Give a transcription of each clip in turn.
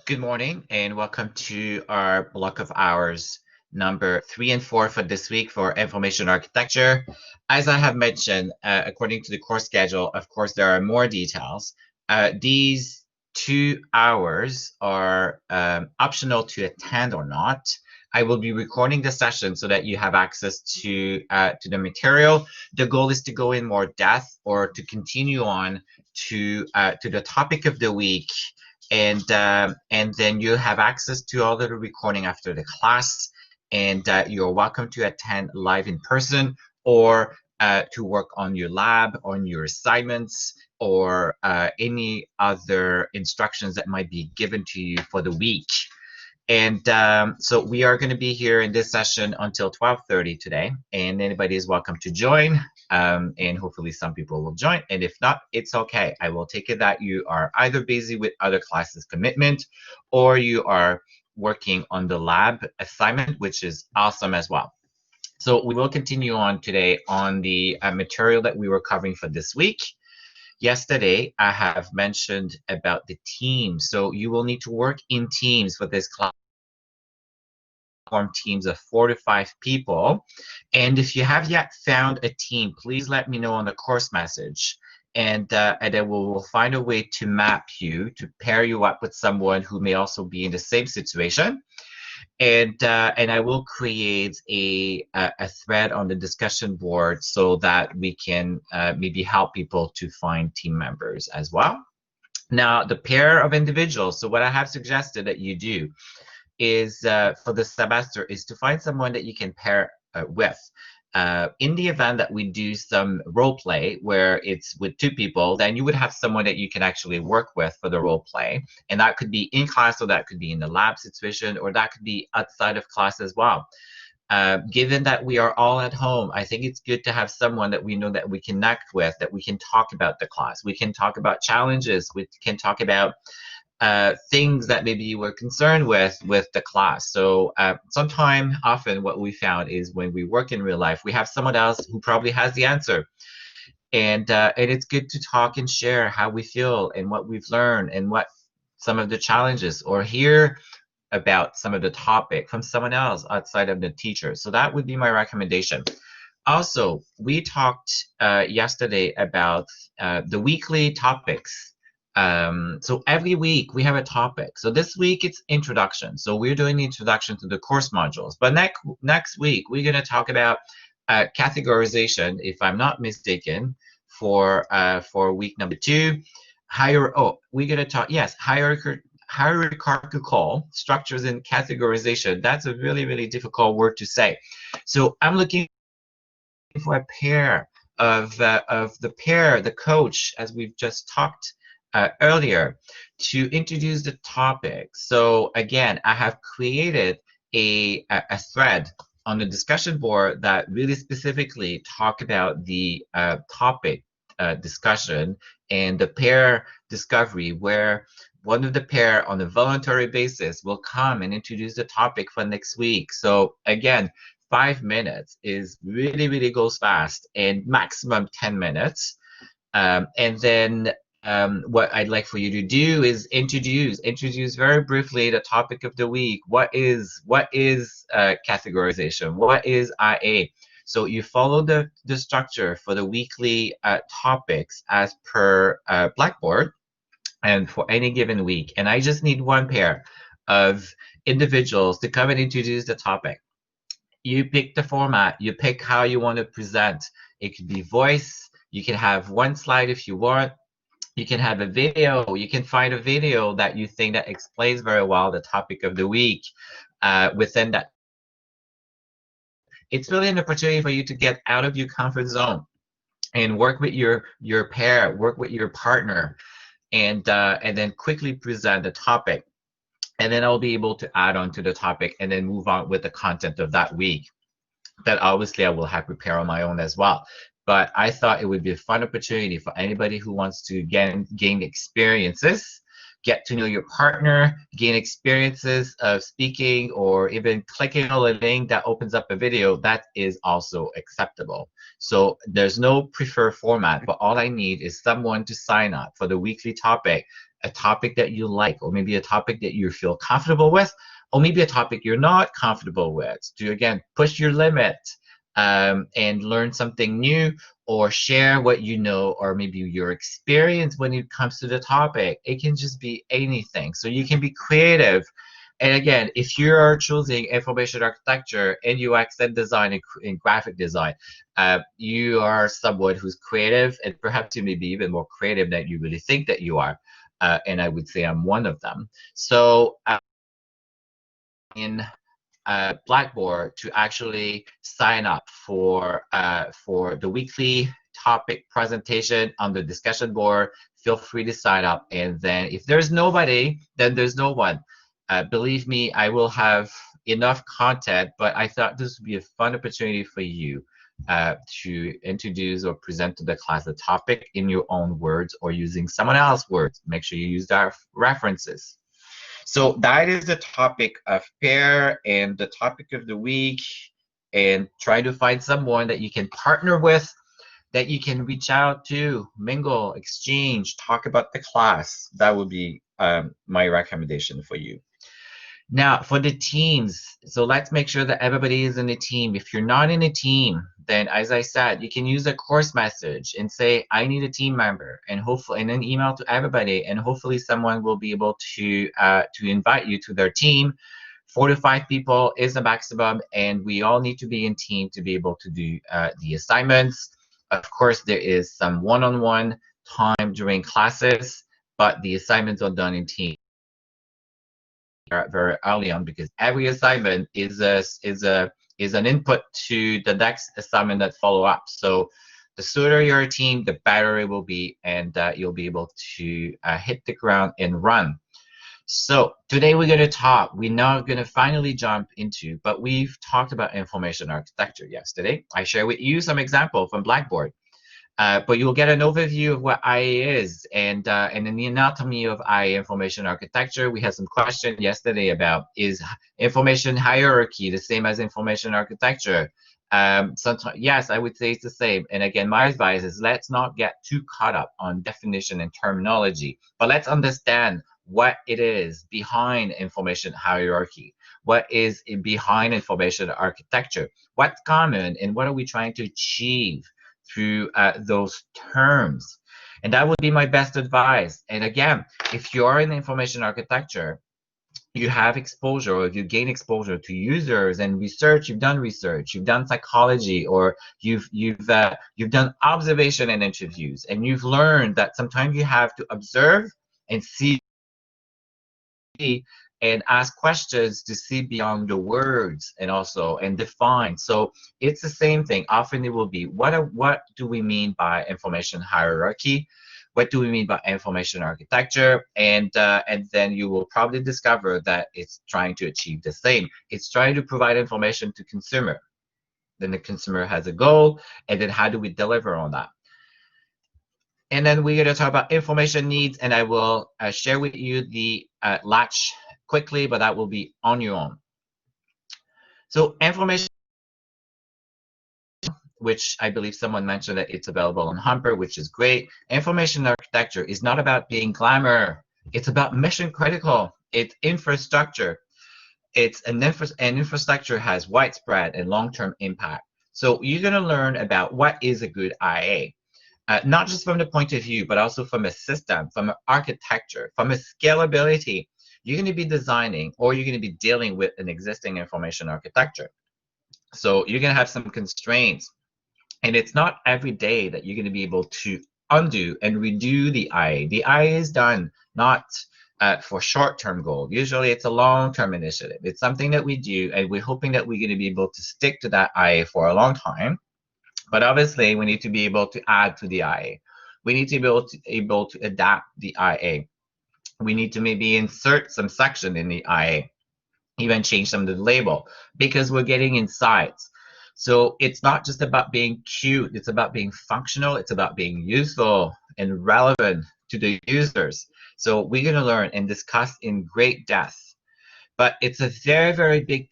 Good morning and welcome to our block of hours number 3 and 4 for this week for information architecture. As I have mentioned, according to the course schedule, of course, there are more details. These 2 hours are optional to attend or not. I will be recording the session so that you have access to the material. The goal is to go in more depth or to continue on to the topic of the week, and then you have access to all of the recording after the class, and you're welcome to attend live in person or to work on your lab, on your assignments, or any other instructions that might be given to you for the week. And so we are going to be here in this session until 12:30 today, and anybody is welcome to join, and hopefully some people will join, and if not, it's okay. I will take it that you are either busy with other classes commitment or you are working on the lab assignment, which is awesome as well. So we will continue on today on the material that we were covering for this week. Yesterday, I have mentioned about the team. So you will need to work in teams for this class. Form teams of 4 to 5 people. And if you have yet found a team, please let me know on the course message. And then we'll find a way to map you, to pair you up with someone who may also be in the same situation. And I will create a thread on the discussion board so that we can maybe help people to find team members as well. Now, the pair of individuals, so what I have suggested that you do is for the semester is to find someone that you can pair with. In the event that we do some role play where it's with 2 people, then you would have someone that you can actually work with for the role play. And that could be in class, or that could be in the lab situation, or that could be outside of class as well. Given that we are all at home, I think it's good to have someone that we know that we connect with, that we can talk about the class. We can talk about challenges. We can talk about things that maybe you were concerned with the class. So often what we found is when we work in real life, we have someone else who probably has the answer. And it's good to talk and share how we feel and what we've learned and what some of the challenges, or hear about some of the topic from someone else outside of the teacher. So that would be my recommendation. Also, we talked yesterday about the weekly topics. So every week we have a topic. So this week it's introduction. So we're doing the introduction to the course modules. But next week we're going to talk about categorization, if I'm not mistaken, for week number 2. We're going to talk, yes, hierarchical structures and categorization. That's a really, really difficult word to say. So I'm looking for a pair of the coach, as we've just talked earlier, to introduce the topic. So again, I have created a thread on the discussion board that really specifically talk about the topic discussion and the pair discovery, where one of the pair on a voluntary basis will come and introduce the topic for next week. So again, 5 minutes is really goes fast, and maximum 10 minutes. And then what I'd like for you to do is introduce very briefly the topic of the week. What is categorization? What is IA? So you follow the structure for the weekly topics as per Blackboard, and for any given week. And I just need one pair of individuals to come and introduce the topic. You pick the format, you pick how you want to present. It could be voice, you can have one slide if you want. You can have a video. You can find a video that you think that explains very well the topic of the week within that. It's really an opportunity for you to get out of your comfort zone and work with your pair, work with your partner, and then quickly present the topic. And then I'll be able to add on to the topic and then move on with the content of that week. That obviously I will have prepare on my own as well. But I thought it would be a fun opportunity for anybody who wants to gain experiences, get to know your partner, gain experiences of speaking, or even clicking on a link that opens up a video. That is also acceptable. So there's no preferred format, but all I need is someone to sign up for the weekly topic a topic that you like, or maybe a topic that you feel comfortable with, or maybe a topic you're not comfortable with, to again push your limit, and learn something new, or share what you know, or maybe your experience when it comes to the topic. It can just be anything. So you can be creative. And again, if you are choosing information architecture and UX and design and graphic design, you are someone who's creative, and perhaps you may be even more creative than you really think that you are. And I would say I'm one of them. So in Blackboard to actually sign up for the weekly topic presentation on the discussion board. Feel free to sign up, and then if there's nobody, then there's no one. Believe me, I will have enough content, but I thought this would be a fun opportunity for you to introduce or present to the class the topic in your own words or using someone else's words. Make sure you use their references. So that is the topic of pair and the topic of the week, and try to find someone that you can partner with, that you can reach out to, mingle, exchange, talk about the class. That would be my recommendation for you. Now, for the teams, so let's make sure that everybody is in a team. If you're not in a team, then as I said, you can use a course message and say, I need a team member, and hopefully, and then email to everybody, and hopefully someone will be able to invite you to their team. 4 to 5 people is the maximum, and we all need to be in team to be able to do the assignments. Of course, there is some one-on-one time during classes, but the assignments are done in team very early on, because every assignment is an input to the next assignment that follow up. So the sooner you're a team, the better it will be, and you'll be able to hit the ground and run. So today we're going to talk, we're now going to finally jump into, but we've talked about information architecture yesterday. I share with you some example from Blackboard. But you'll get an overview of what IA is, and in the anatomy of IA information architecture. We had some question yesterday about, is information hierarchy the same as information architecture? Sometimes, yes, I would say it's the same. And again, my advice is, let's not get too caught up on definition and terminology, but let's understand what it is behind information hierarchy, what is behind information architecture, what's common, and what are we trying to achieve through those terms. And that would be my best advice. And again, if you're in information architecture, you have exposure, or you gain exposure to users and research, you've done psychology, or you've done observation and interviews, and you've learned that sometimes you have to observe and see and ask questions to see beyond the words, and also and define. So it's the same thing. Often it will be, what do we mean by information hierarchy? What do we mean by information architecture? And then you will probably discover that it's trying to achieve the same. It's trying to provide information to consumer. Then the consumer has a goal, and then how do we deliver on that? And then we're going to talk about information needs, and I will share with you the latch quickly, but that will be on your own. So information, which I believe someone mentioned that it's available on Humper, which is great. Information architecture is not about being glamour. It's about mission critical. It's infrastructure. It's an infrastructure has widespread and long-term impact. So you're going to learn about what is a good IA. Not just from the point of view, but also from a system, from an architecture, from a scalability. You're going to be designing, or you're going to be dealing with an existing information architecture. So you're going to have some constraints. And it's not every day that you're going to be able to undo and redo the IA. The IA is done not for short-term goal. Usually it's a long-term initiative. It's something that we do, and we're hoping that we're going to be able to stick to that IA for a long time. But obviously, we need to be able to add to the IA. We need to be able to adapt the IA. We need to maybe insert some section in the IA, even change some of the label, because we're getting insights. So it's not just about being cute. It's about being functional. It's about being useful and relevant to the users. So we're going to learn and discuss in great depth. But it's a very, very big,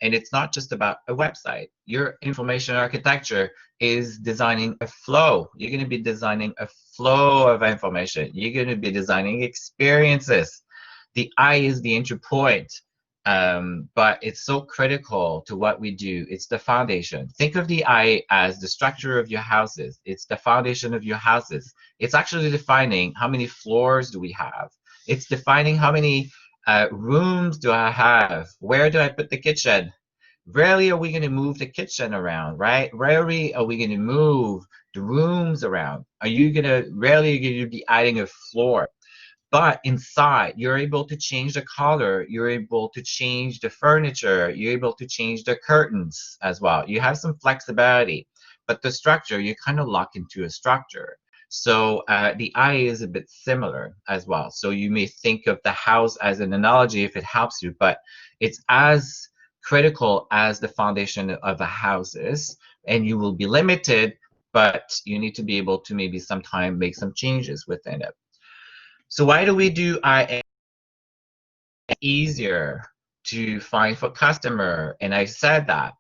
And it's not just about a website. Your information architecture is designing a flow. You're going to be designing a flow of information. You're going to be designing experiences. The I is the entry point. But it's so critical to what we do. It's the foundation. Think of the I as the structure of your houses. It's the foundation of your houses. It's actually defining how many floors do we have. It's defining how many rooms do I have? Where do I put the kitchen? Rarely are we going to move the kitchen around, right? Rarely are we going to move the rooms around. Rarely are you going to be adding a floor. But inside, you're able to change the color, you're able to change the furniture, you're able to change the curtains as well. You have some flexibility, but the structure, you kind of lock into a structure. So the I is a bit similar as well. So you may think of the house as an analogy if it helps you, but it's as critical as the foundation of a house is, and you will be limited, but you need to be able to maybe sometime make some changes within it. So why do we do I easier to find for customer? And I said that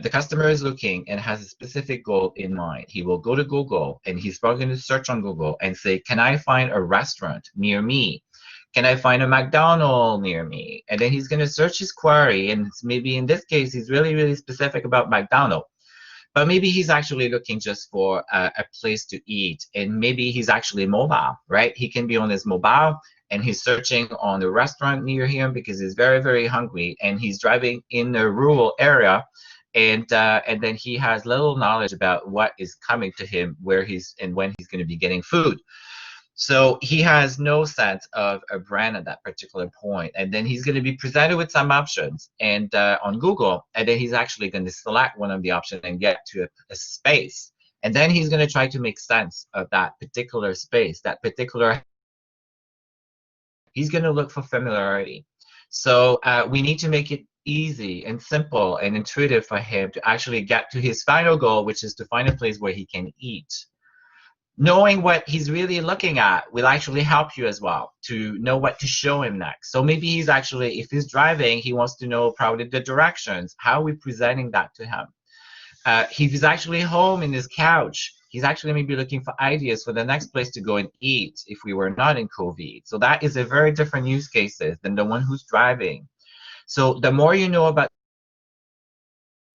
the customer is looking and has a specific goal in mind. He will go to Google and he's probably going to search on Google and say, can I find a restaurant near me? Can I find a McDonald's near me? And then he's going to search his query, and maybe in this case, he's really, really specific about McDonald's. But maybe he's actually looking just for a place to eat, and maybe he's actually mobile, right? He can be on his mobile and he's searching on a restaurant near him because he's very, very hungry, and he's driving in a rural area, and then he has little knowledge about what is coming to him, where he's and when he's going to be getting food. So he has no sense of a brand at that particular point. And then he's going to be presented with some options and on Google, and then he's actually going to select one of the options and get to a space. And then he's going to try to make sense of that particular space, he's going to look for familiarity. So we need to make it easy and simple and intuitive for him to actually get to his final goal, which is to find a place where he can eat. Knowing what he's really looking at will actually help you as well to know what to show him next. So maybe he's actually, if he's driving, he wants to know probably the directions. How are we presenting that to him? If he's actually home in his couch, he's actually maybe looking for ideas for the next place to go and eat if we were not in COVID. So that is a very different use cases than the one who's driving. So the more you know about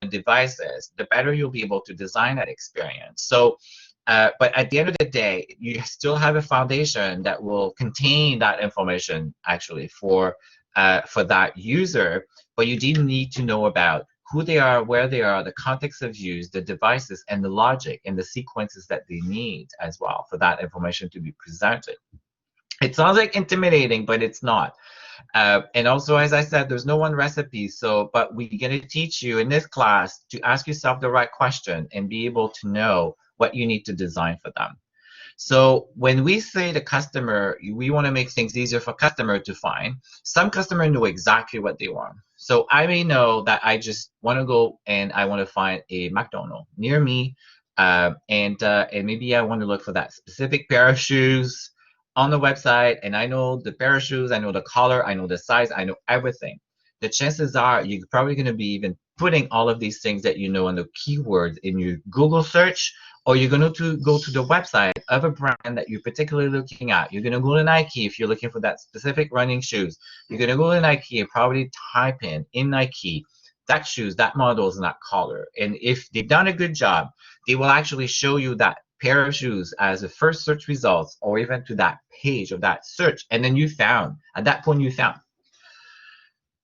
devices, the better you'll be able to design that experience. So but at the end of the day, you still have a foundation that will contain that information actually for that user, but you do need to know about who they are, where they are, the context of use, the devices, and the logic and the sequences that they need as well for that information to be presented. It sounds like intimidating, but it's not. And also, as I said, there's no one recipe. So, but we're going to teach you in this class to ask yourself the right question and be able to know what you need to design for them. So when we say the customer, we want to make things easier for customer to find. Some customer know exactly what they want. So I may know that I just want to go and I want to find a McDonald's near me, and maybe I want to look for that specific pair of shoes on the website, and I know the pair of shoes, I know the color, I know the size, I know everything. The chances are you're probably going to be even putting all of these things that you know in the keywords in your Google search, or you're going to go to the website of a brand that you're particularly looking at. You're going to go to Nike if you're looking for that specific running shoes. You're going to go to Nike and probably type in Nike that shoes, that models, and that color. And if they've done a good job, they will actually show you that pair of shoes as a first search results, or even to that page of that search. And then at that point you found.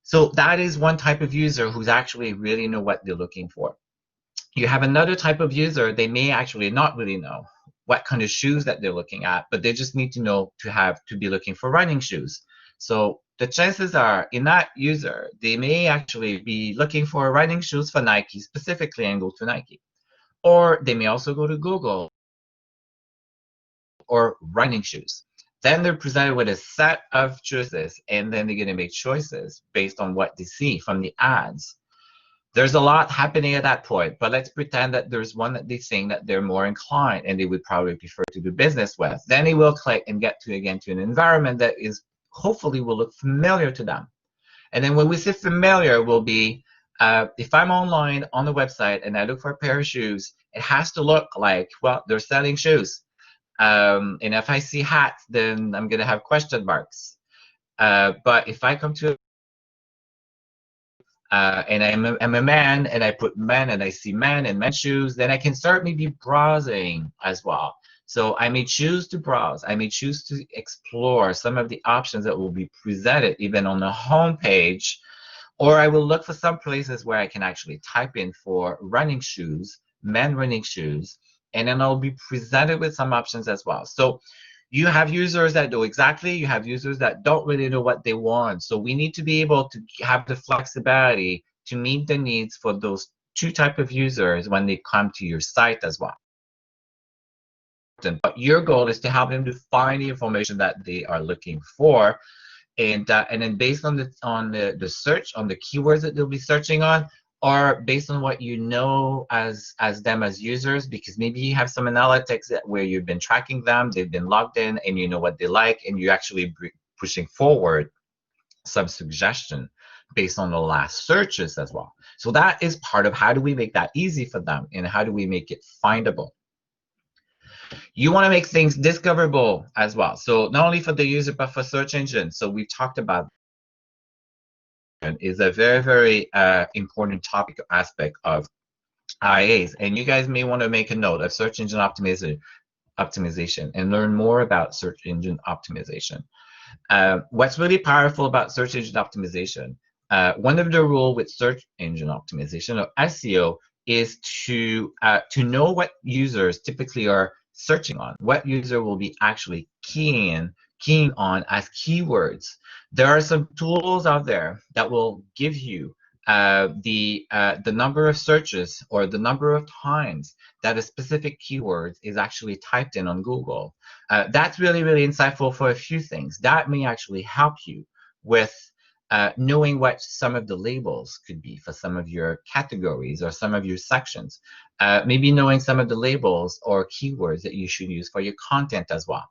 So that is one type of user who's actually really know what they're looking for. You have another type of user, they may actually not really know what kind of shoes that they're looking at, but they just need to know to be looking for running shoes. So the chances are in that user, they may actually be looking for running shoes for Nike specifically and go to Nike. Or they may also go to Google or running shoes. Then they're presented with a set of choices, and then they're going to make choices based on what they see from the ads. There's a lot happening at that point, but let's pretend that there's one that they think that they're more inclined and they would probably prefer to do business with. Then they will click and get to an environment that is hopefully will look familiar to them. And then when we say familiar, will be If I'm online on the website and I look for a pair of shoes, it has to look like, well, they're selling shoes. And if I see hats, then I'm going to have question marks. But if I come to and I'm a man and I put men and I see men and men's shoes, then I can start maybe browsing as well. So I may choose to browse. I may choose to explore some of the options that will be presented even on the home page, or I will look for some places where I can actually type in for running shoes, men running shoes, and then I'll be presented with some options as well. So you have users that know exactly, you have users that don't really know what they want. So we need to be able to have the flexibility to meet the needs for those two type of users when they come to your site as well. But your goal is to help them to find the information that they are looking for, and then based on the search on the keywords that they'll be searching on, or based on what you know as them as users, because maybe you have some analytics that where you've been tracking them, they've been logged in, and you know what they like, and you're actually pushing forward some suggestion based on the last searches as well. So that is part of how do we make that easy for them, and how do we make it findable. You want to make things discoverable as well. So not only for the user, but for search engines. So we've talked about is a very, very important topic aspect of IAs. And you guys may want to make a note of search engine optimization and learn more about search engine optimization. What's really powerful about search engine optimization, one of the rules with search engine optimization or SEO is to know what users typically are searching on, what user will be actually keying on as keywords. There are some tools out there that will give you the number of searches or the number of times that a specific keyword is actually typed in on Google. That's really, really insightful for a few things. That may actually help you with knowing what some of the labels could be for some of your categories or some of your sections. Maybe knowing some of the labels or keywords that you should use for your content as well.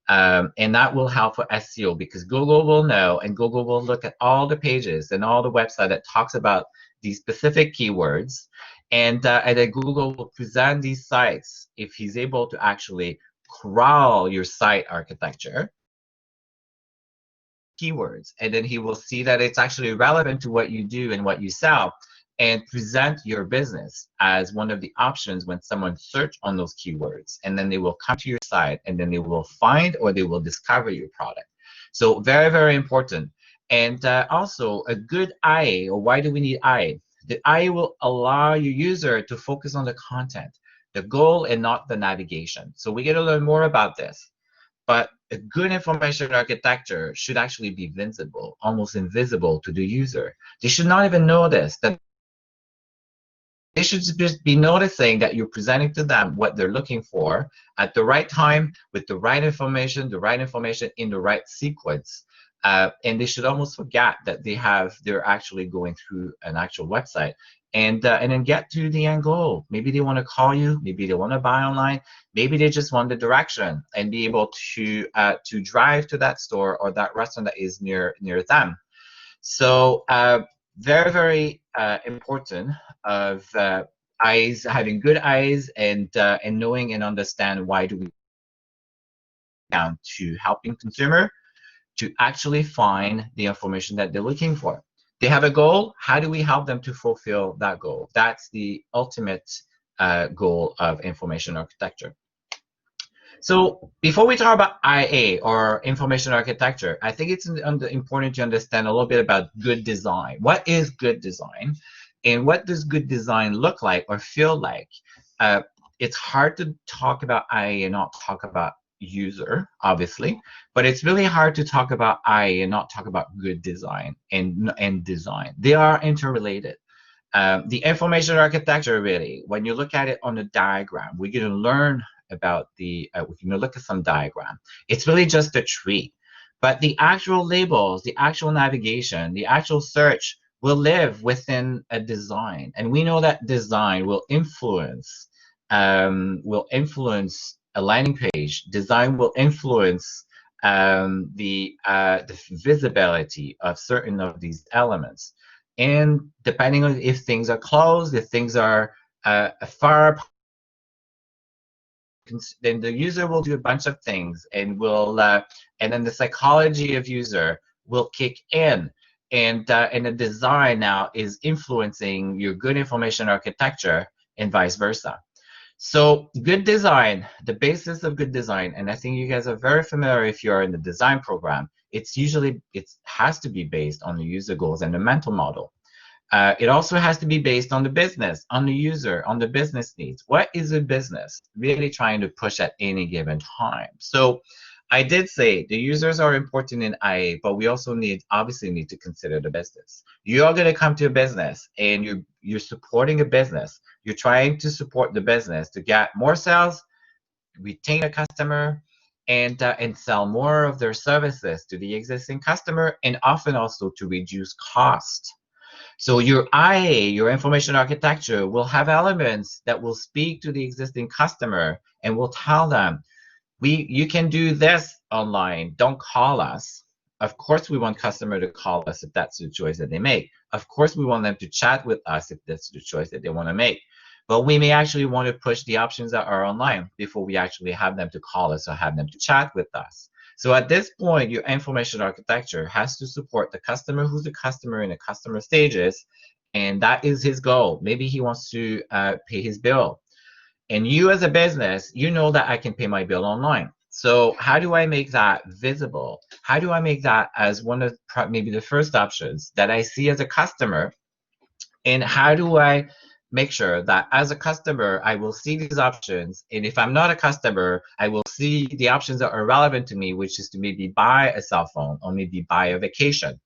And that will help for SEO, because Google will know, and Google will look at all the pages and all the website that talks about these specific keywords, and then Google will present these sites if he's able to actually crawl your site architecture keywords, and then he will see that it's actually relevant to what you do and what you sell, and present your business as one of the options when someone search on those keywords, and then they will come to your site and then they will find or they will discover your product. So very, very important. And also a good IA, or why do we need IA? The IA will allow your user to focus on the content, the goal, and not the navigation. So we get to learn more about this. But a good information architecture should actually be visible, almost invisible to the user. They should not even notice that. They should just be noticing that you're presenting to them what they're looking for at the right time, with the right information in the right sequence. And they should almost forget that they're actually going through an actual website, and then get to the end goal. Maybe they want to call you, maybe they want to buy online, maybe they just want the direction and be able to drive to that store or that restaurant that is near them. So very, very important of eyes, having good eyes, and knowing and understand why do we down to helping consumer to actually find the information that they're looking for. They have a goal. How do we help them to fulfill that goal? That's the ultimate goal of information architecture. So before we talk about IA or information architecture, I think it's important to understand a little bit about good design. What is good design? And what does good design look like or feel like? It's hard to talk about IA and not talk about user, obviously, but it's really hard to talk about IA and not talk about good design and design. They are interrelated. The information architecture, really, when you look at it on a diagram, we're going to learn about we're going to look at some diagram. It's really just a tree, but the actual labels, the actual navigation, the actual search will live within a design, and we know that design will influence a landing page. Design will influence the visibility of certain of these elements. And depending on if things are closed, if things are far, then the user will do a bunch of things, and and then the psychology of user will kick in, and the design now is influencing your good information architecture and vice versa. So good design, the basis of good design, and I think you guys are very familiar if you're in the design program, it has to be based on the user goals and the mental model. It also has to be based on the business, on the user, on the business needs. What is a business really trying to push at any given time? So I did say the users are important in IA, but we also obviously need to consider the business. You're going to come to a business and you're supporting a business. You're trying to support the business to get more sales, retain a customer, and sell more of their services to the existing customer, and often also to reduce cost. So your IA, your information architecture, will have elements that will speak to the existing customer and will tell them, you can do this online, don't call us. Of course, we want customer to call us if that's the choice that they make. Of course, we want them to chat with us if that's the choice that they want to make. But we may actually want to push the options that are online before we actually have them to call us or have them to chat with us. So at this point, your information architecture has to support the customer who's a customer in the customer stages, and that is his goal. Maybe he wants to pay his bill. And you as a business, you know that I can pay my bill online. So how do I make that visible? How do I make that as one of maybe the first options that I see as a customer? And how do I make sure that as a customer, I will see these options? And if I'm not a customer, I will see the options that are relevant to me, which is to maybe buy a cell phone or maybe buy a vacation.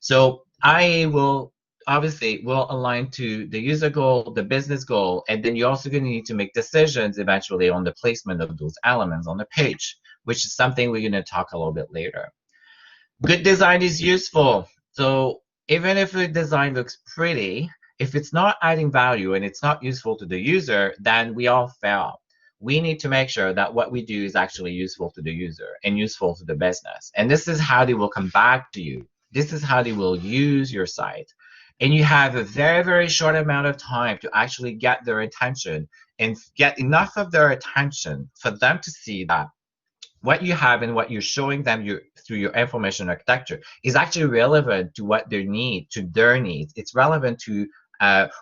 So I will obviously will align to the user goal, the business goal, and then you're also going to need to make decisions eventually on the placement of those elements on the page, which is something we're going to talk a little bit later. Good design is useful. So even if the design looks pretty, if it's not adding value and it's not useful to the user, then we all fail. We need to make sure that what we do is actually useful to the user and useful to the business. And this is how they will come back to you. This is how they will use your site. And you have a very, very short amount of time to actually get their attention and get enough of their attention for them to see that what you have and what you're showing them through your information architecture is actually relevant to what they need, to their needs. It's relevant to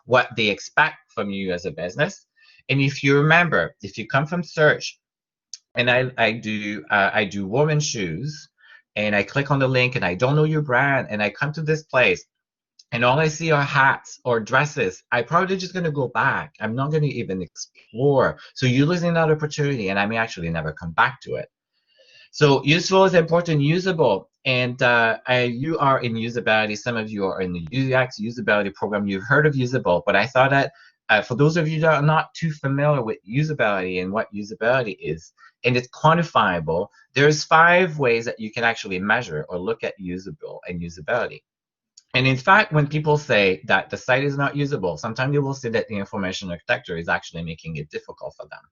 what they expect from you as a business. And if you remember, if you come from search, and I do women's shoes, and I click on the link, and I don't know your brand, and I come to this place, and all I see are hats or dresses, I'm probably just going to go back. I'm not going to even explore. So you're losing that opportunity, and I may actually never come back to it. So useful is important, usable, and you are in usability. Some of you are in the UX usability program. You've heard of usable, but I thought that for those of you that are not too familiar with usability and what usability is, and it's quantifiable, there's 5 ways that you can actually measure or look at usable and usability. And in fact, when people say that the site is not usable, sometimes they will say that the information architecture is actually making it difficult for them.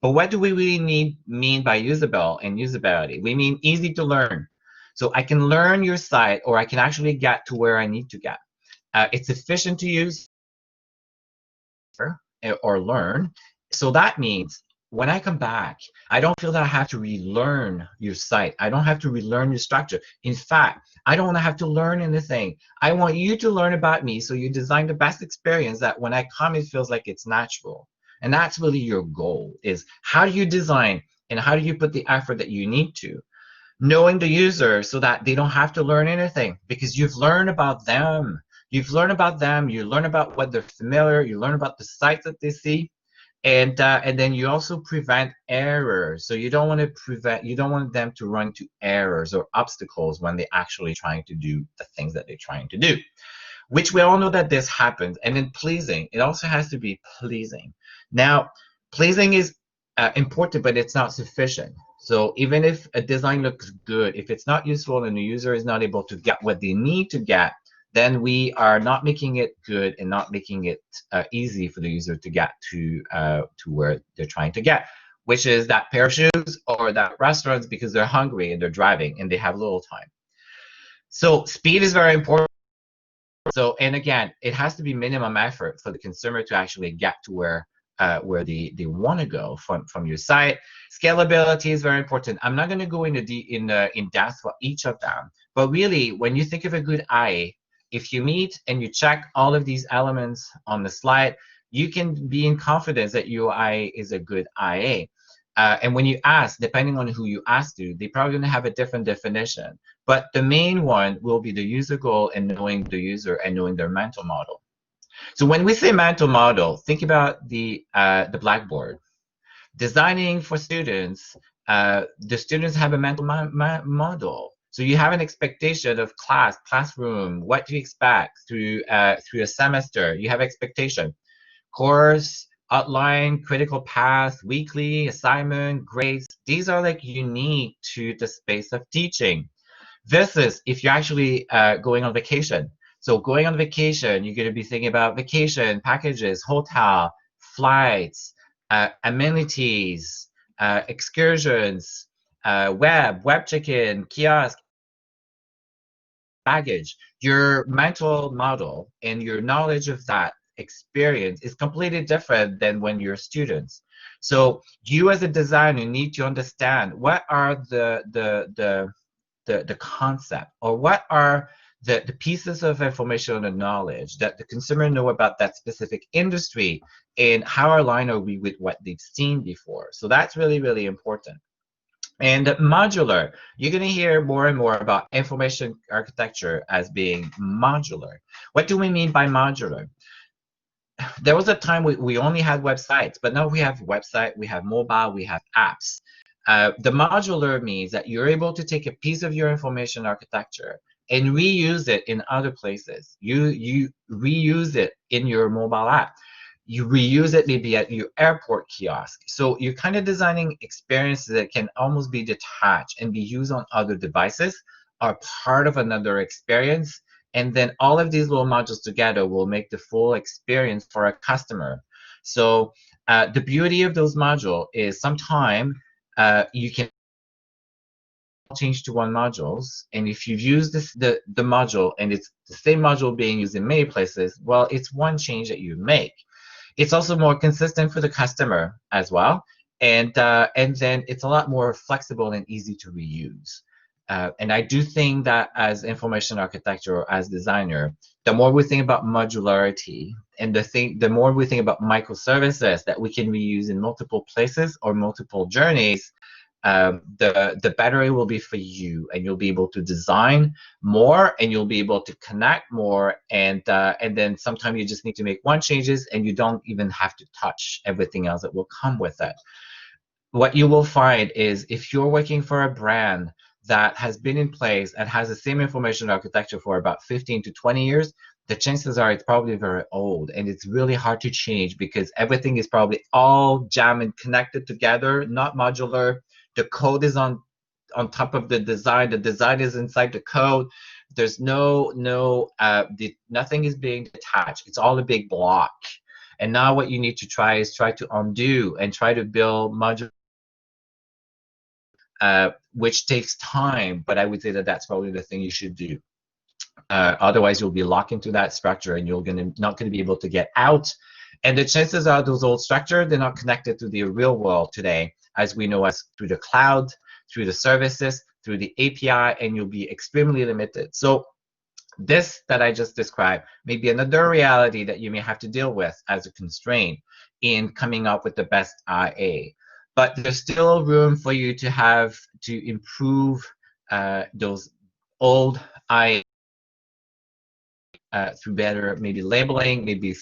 But what do we really mean by usable and usability? We mean easy to learn. So I can learn your site, or I can actually get to where I need to get. It's efficient to use or learn. So that means when I come back, I don't feel that I have to relearn your site. I don't have to relearn your structure. In fact, I don't want to have to learn anything. I want you to learn about me, so you design the best experience that when I come, it feels like it's natural. And that's really your goal, is how do you design and how do you put the effort that you need to, knowing the user so that they don't have to learn anything, because you've learned about them. You've learned about them. You learn about what they're familiar. You learn about the sites that they see. And then you also prevent errors. So you don't want them to run to errors or obstacles when they're actually trying to do the things that they're trying to do, which we all know that this happens. And then pleasing, it also has to be pleasing. Now, pleasing is important, but it's not sufficient. So even if a design looks good, if it's not useful and the user is not able to get what they need to get, then we are not making it good and not making it easy for the user to get to where they're trying to get, which is that pair of shoes or that restaurant, because they're hungry and they're driving and they have little time. So speed is very important. So, and again, it has to be minimum effort for the consumer to actually get to where they want to go from your site. Scalability is very important. I'm not going to go into in depth for each of them, but really, when you think of a good IA, if you meet and you check all of these elements on the slide, you can be in confidence that your IA is a good IA. And when you ask, depending on who you ask to, they probably going to have a different definition. But the main one will be the user goal and knowing the user and knowing their mental model. So when we say mental model, think about the blackboard. Designing for students, the students have a mental model. So you have an expectation of classroom, what do you expect through a semester. You have expectation, course, outline, critical path, weekly, assignment, grades. These are like unique to the space of teaching. This is if you're actually going on vacation. So going on vacation, you're going to be thinking about vacation, packages, hotel, flights, amenities, excursions, web check-in, kiosk, baggage. Your mental model and your knowledge of that experience is completely different than when you're students. So you as a designer need to understand what are the concept, or what are the pieces of information and knowledge that the consumer know about that specific industry, and how aligned are we with what they've seen before. So that's really, really important. And modular, you're going to hear more and more about information architecture as being modular. What do we mean by modular? There was a time we only had websites, but now we have website, we have mobile, we have apps. The modular means that you're able to take a piece of your information architecture and reuse it in other places. You reuse it in your mobile app. You reuse it maybe at your airport kiosk. So you're kind of designing experiences that can almost be detached and be used on other devices, are part of another experience. And then all of these little modules together will make the full experience for a customer. So the beauty of those modules is sometimes you can change to one modules, and if you've used the module and it's the same module being used in many places, well, it's one change that you make. It's also more consistent for the customer as well, and then it's a lot more flexible and easy to reuse. And I do think that as information architecture or as designer, the more we think about modularity and the more we think about microservices that we can reuse in multiple places or multiple journeys, the better it will be for you, and you'll be able to design more, and you'll be able to connect more, and then sometimes you just need to make one changes, and you don't even have to touch everything else that will come with it. What you will find is if you're working for a brand that has been in place and has the same information architecture for about 15 to 20 years, the chances are it's probably very old, and it's really hard to change because everything is probably all jammed and connected together, not modular. The code is on top of the design is inside the code. There's nothing is being detached. It's all a big block. And now what you need to try is try to undo and try to build modular, which takes time, but I would say that that's probably the thing you should do. Otherwise, you'll be locked into that structure, and you're not going to be able to get out. And the chances are those old structures, they're not connected to the real world today, as we know, as through the cloud, through the services, through the API, and you'll be extremely limited. So this that I just described may be another reality that you may have to deal with as a constraint in coming up with the best IA. But there's still room for you to have to improve those old IA through better maybe labeling, maybe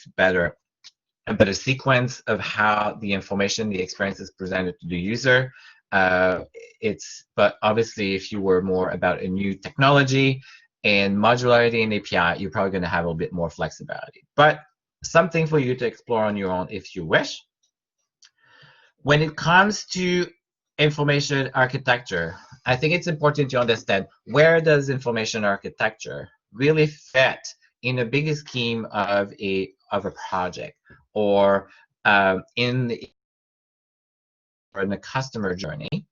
a better sequence of how the information, the experience is presented to the user. But obviously, if you were more about a new technology and modularity and API, you're probably going to have a little bit more flexibility. But something for you to explore on your own if you wish. When it comes to information architecture, I think it's important to understand where does information architecture really fit in the bigger scheme of a project, or in the customer journey.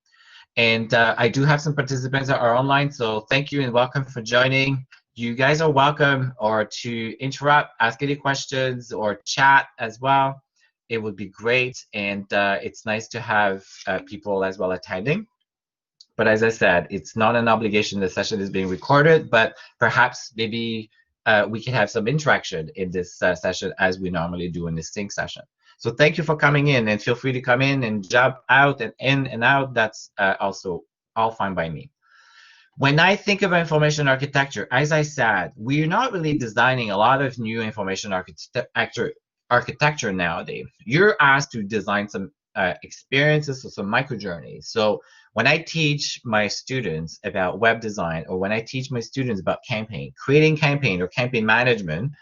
And I do have some participants that are online, so thank you and welcome for joining. You guys are welcome or to interrupt, ask any questions, or chat as well. It would be great, and it's nice to have people as well attending. But as I said, it's not an obligation. The session is being recorded, but perhaps maybe we can have some interaction in this session as we normally do in this sync session. So thank you for coming in, and feel free to come in and jump out and in and out. That's also all fine by me. When I think of information architecture, as I said, we're not really designing a lot of new information architecture nowadays. You're asked to design some experiences or some micro journeys. So when I teach my students about web design, or when I teach my students about creating campaign or campaign management,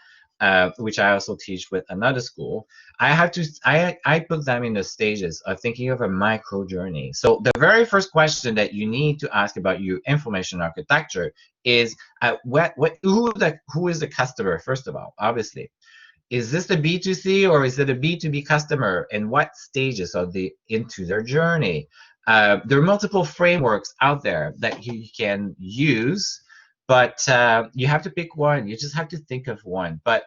which I also teach with another school, I put them in the stages of thinking of a micro journey. So the very first question that you need to ask about your information architecture is who is the customer, first of all, obviously. Is this the B2C or is it a B2B customer, and what stages are they into their journey? There are multiple frameworks out there that you can use, but you have to pick one. You just have to think of one. But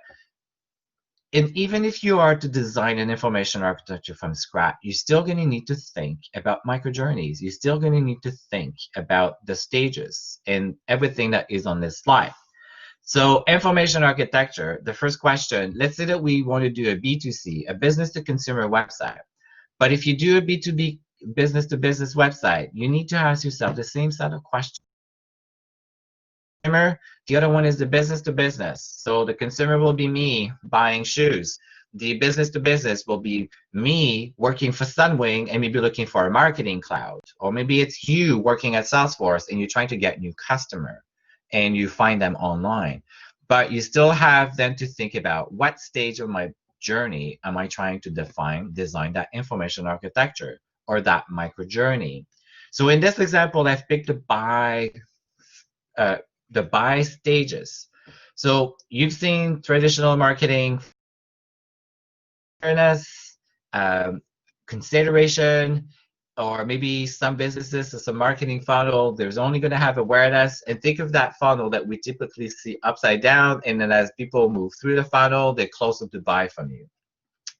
even if you are to design an information architecture from scratch, you're still going to need to think about microjourneys. You're still going to need to think about the stages and everything that is on this slide. So information architecture, the first question, let's say that we want to do a B2C, a business to consumer website. But if you do a B2B, business to business website, you need to ask yourself the same set of questions. The other one is the business to business. So the consumer will be me buying shoes. The business to business will be me working for Sunwing and maybe looking for a marketing cloud. Or maybe it's you working at Salesforce and you're trying to get new customer and you find them online. But you still have then to think about what stage of my journey am I trying to design that information architecture or that micro journey. So in this example, I've picked the buy stages. So you've seen traditional marketing, awareness, consideration, or maybe some businesses, some marketing funnel, there's only going to have awareness. And think of that funnel that we typically see upside down. And then as people move through the funnel, they're closer to buy from you.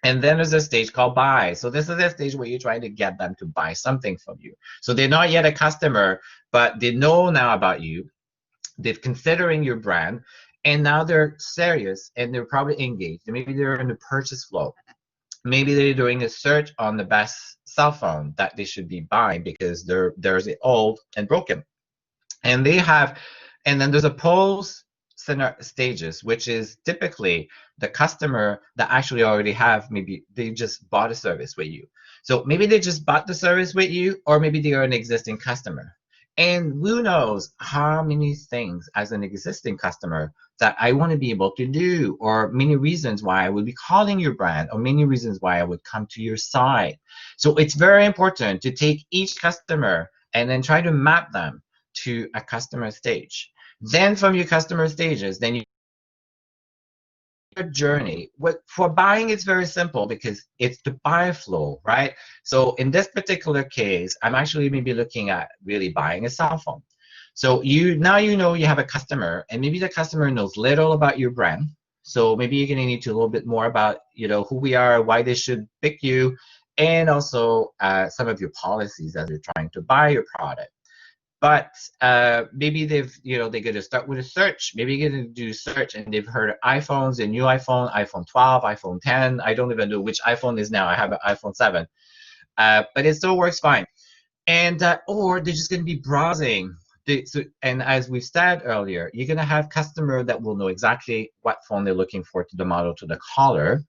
And then there's a stage called buy. So this is a stage where you're trying to get them to buy something from you. So they're not yet a customer, but they know now about you. They're considering your brand, and now they're serious and they're probably engaged. Maybe they're in the purchase flow. Maybe they're doing a search on the best cell phone that they should be buying because there's old and broken. And then there's a pause stages, which is typically the customer that actually already have, maybe they just bought a service with you. So maybe they just bought the service with you, or maybe they are an existing customer. And who knows how many things as an existing customer that I want to be able to do, or many reasons why I would be calling your brand, or many reasons why I would come to your site. So it's very important to take each customer and then try to map them to a customer stage. Then from your customer stages, then you journey. For buying, it's very simple because it's the buy flow, right? So in this particular case, I'm actually maybe looking at really buying a cell phone. So now you know you have a customer, and maybe the customer knows little about your brand. So maybe you're going to need to a little bit more about who we are, why they should pick you, and also some of your policies as you're trying to buy your product. But maybe they're going to start with a search. Maybe you're going to do search and they've heard iPhones, a new iPhone 12, iPhone 10. I don't even know which iPhone is now. I have an iPhone 7. But it still works fine. And or they're just going to be browsing. And as we've said earlier, you're going to have customer that will know exactly what phone they're looking for, to the model, to the color,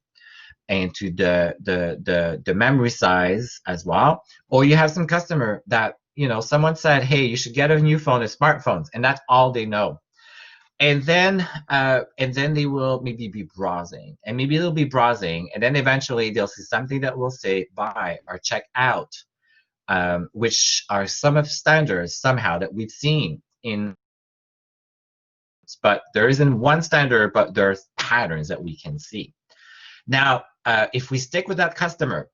and to the memory size as well. Or you have some customer that someone said, hey, you should get a new phone, a smartphones, and that's all they know. And then they will maybe be browsing, and maybe they'll be browsing, and then eventually they'll see something that will say buy or check out, which are some of standards somehow that we've seen in. But there isn't one standard, but there's patterns that we can see. Now, if we stick with that customer,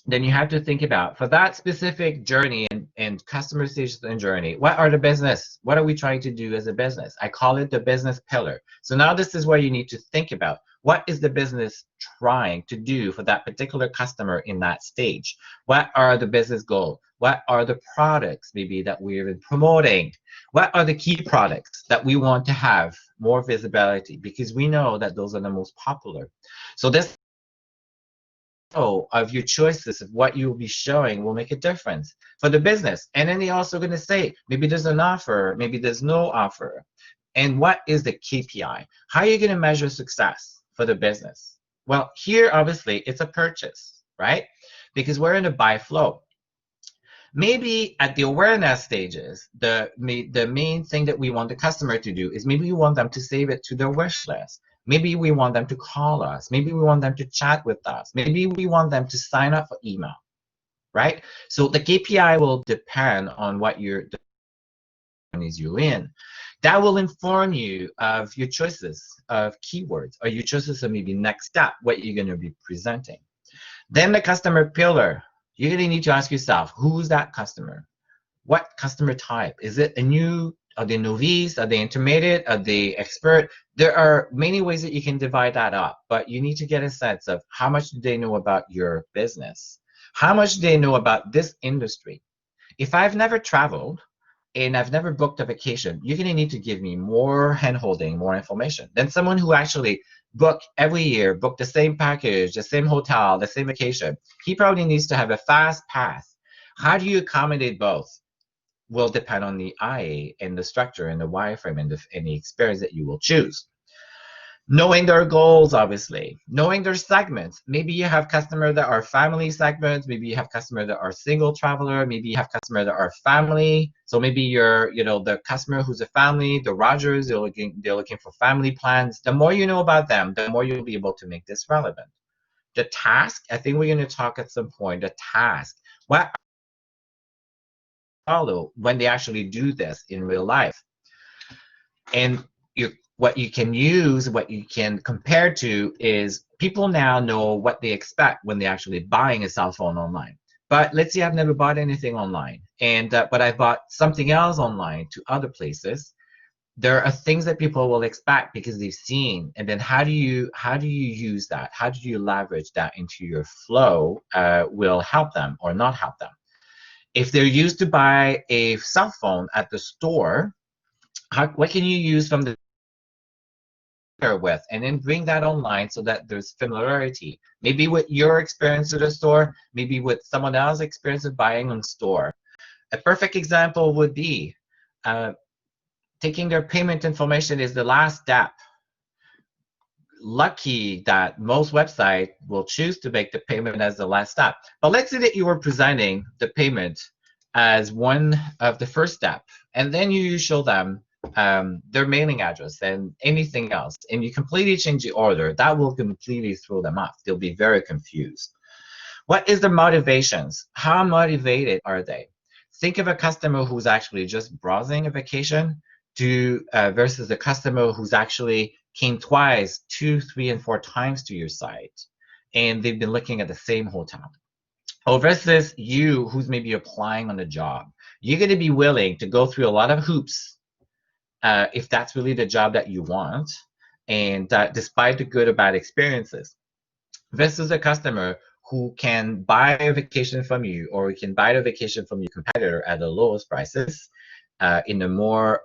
then you have to think about, for that specific journey and and customer stages and journey. What are the business? What are we trying to do as a business? I call it the business pillar. So now this is where you need to think about what is the business trying to do for that particular customer in that stage? What are the business goals? What are the products maybe that we've been promoting? What are the key products that we want to have more visibility? Because we know that those are the most popular. So this of your choices of what you will be showing will make a difference for the business. And then they're also going to say, maybe there's an offer, maybe there's no offer. And what is the KPI? How are you going to measure success for the business? Well, here, obviously, it's a purchase, right? Because we're in a buy flow. Maybe at the awareness stages, the main thing that we want the customer to do is maybe we want them to save it to their wish list. Maybe we want them to call us. Maybe we want them to chat with us. Maybe we want them to sign up for email, right? So the KPI will depend on what you're in. That will inform you of your choices of keywords or your choices of maybe next step, what you're going to be presenting. Then the customer pillar. You're going to need to ask yourself, who's that customer? What customer type? Is it a new, are they novice? Are they intermediate? Are they expert? There are many ways that you can divide that up, but you need to get a sense of how much do they know about your business? How much do they know about this industry? If I've never traveled and I've never booked a vacation, you're going to need to give me more hand-holding, more information than someone who actually book every year, book the same package, the same hotel, the same vacation. He probably needs to have a fast path. How do you accommodate both? Will depend on the IA and the structure and the wireframe and the experience that you will choose. Knowing their goals, obviously. Knowing their segments. Maybe you have customers that are family segments. Maybe you have customers that are single traveler. Maybe you have customers that are family. So maybe you're, the customer who's a family, the Rogers, they're looking for family plans. The more you know about them, the more you'll be able to make this relevant. The task, I think we're going to talk at some point, the task. What follow when they actually do this in real life? And what you can use, what you can compare to is people now know what they expect when they're actually buying a cell phone online. But let's say I've never bought anything online, and but I bought something else online to other places. There are things that people will expect because they've seen, and then how do you use that? How do you leverage that into your flow? Will help them or not help them. If they're used to buy a cell phone at the store, what can you use from the with and then bring that online so that there's familiarity, maybe with your experience at the store, maybe with someone else's experience of buying on store. A perfect example would be taking their payment information is the last step. Lucky that most websites will choose to make the payment as the last step, but let's say that you were presenting the payment as one of the first step, and then you show them their mailing address and anything else, and you completely change the order. That will completely throw them off. They'll be very confused. What is their motivations? How motivated are they? Think of a customer who's actually just browsing a vacation to versus a customer who's actually came twice, 2, 3, and 4 times to your site, and they've been looking at the same hotel. Or versus you who's maybe applying on a job. You're going to be willing to go through a lot of hoops if that's really the job that you want, and despite the good or bad experiences, versus a customer who can buy a vacation from you, or can buy the vacation from your competitor at the lowest prices in a more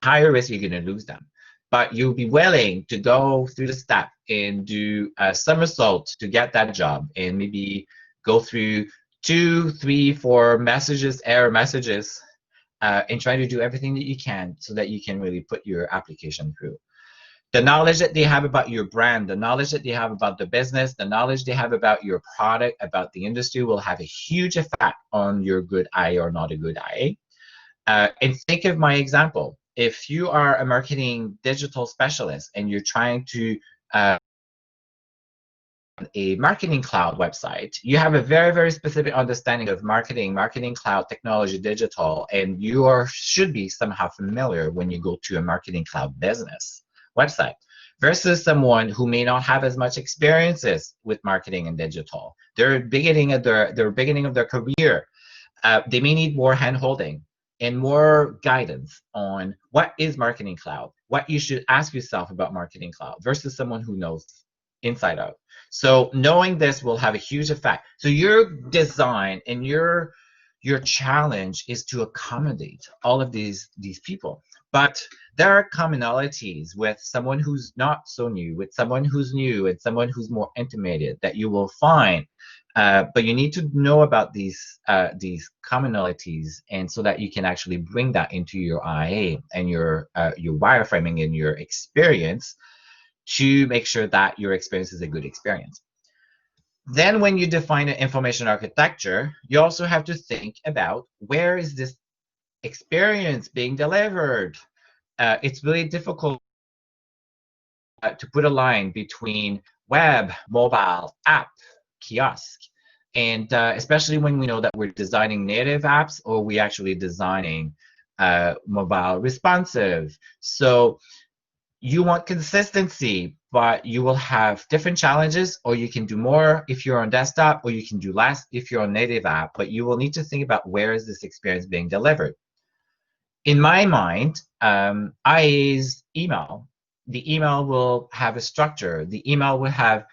higher risk. You're going to lose them, but you'll be willing to go through the step and do a somersault to get that job, and maybe go through 2, 3, 4 messages, error messages, and try to do everything that you can so that you can really put your application through. The knowledge that they have about your brand, the knowledge that they have about the business, the knowledge they have about your product, about the industry will have a huge effect on your good eye or not a good eye. And think of my example. If you are a marketing digital specialist and you're trying to a marketing cloud website, you have a very, very specific understanding of marketing cloud, technology, digital, and you should be somehow familiar when you go to a marketing cloud business website, versus someone who may not have as much experiences with marketing and digital. They're beginning of their career. They may need more hand-holding and more guidance on what is Marketing Cloud, what you should ask yourself about Marketing Cloud versus someone who knows inside out. So knowing this will have a huge effect. So your design and your challenge is to accommodate all of these people. But there are commonalities with someone who's not so new, with someone who's new, and someone who's more intimated that you will find. But you need to know about these commonalities, and so that you can actually bring that into your IA and your wireframing and your experience to make sure that your experience is a good experience. Then when you define an information architecture, you also have to think about where is this experience being delivered. It's really difficult to put a line between web, mobile, app, kiosk. And especially when we know that we're designing native apps or we actually designing mobile responsive. So you want consistency, but you will have different challenges, or you can do more if you're on desktop, or you can do less if you're on native app, but you will need to think about where is this experience being delivered. In my mind, I use email. The email will have a structure. The email will have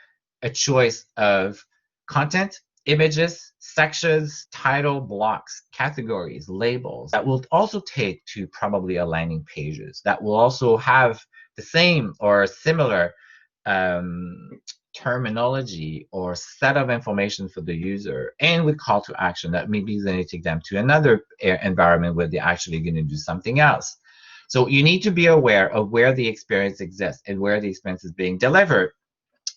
a choice of content, images, sections, title, blocks, categories, labels that will also take to probably a landing pages that will also have the same or similar terminology or set of information for the user, and with call to action that maybe is going to take them to another environment where they're actually going to do something else. So you need to be aware of where the experience exists and where the experience is being delivered,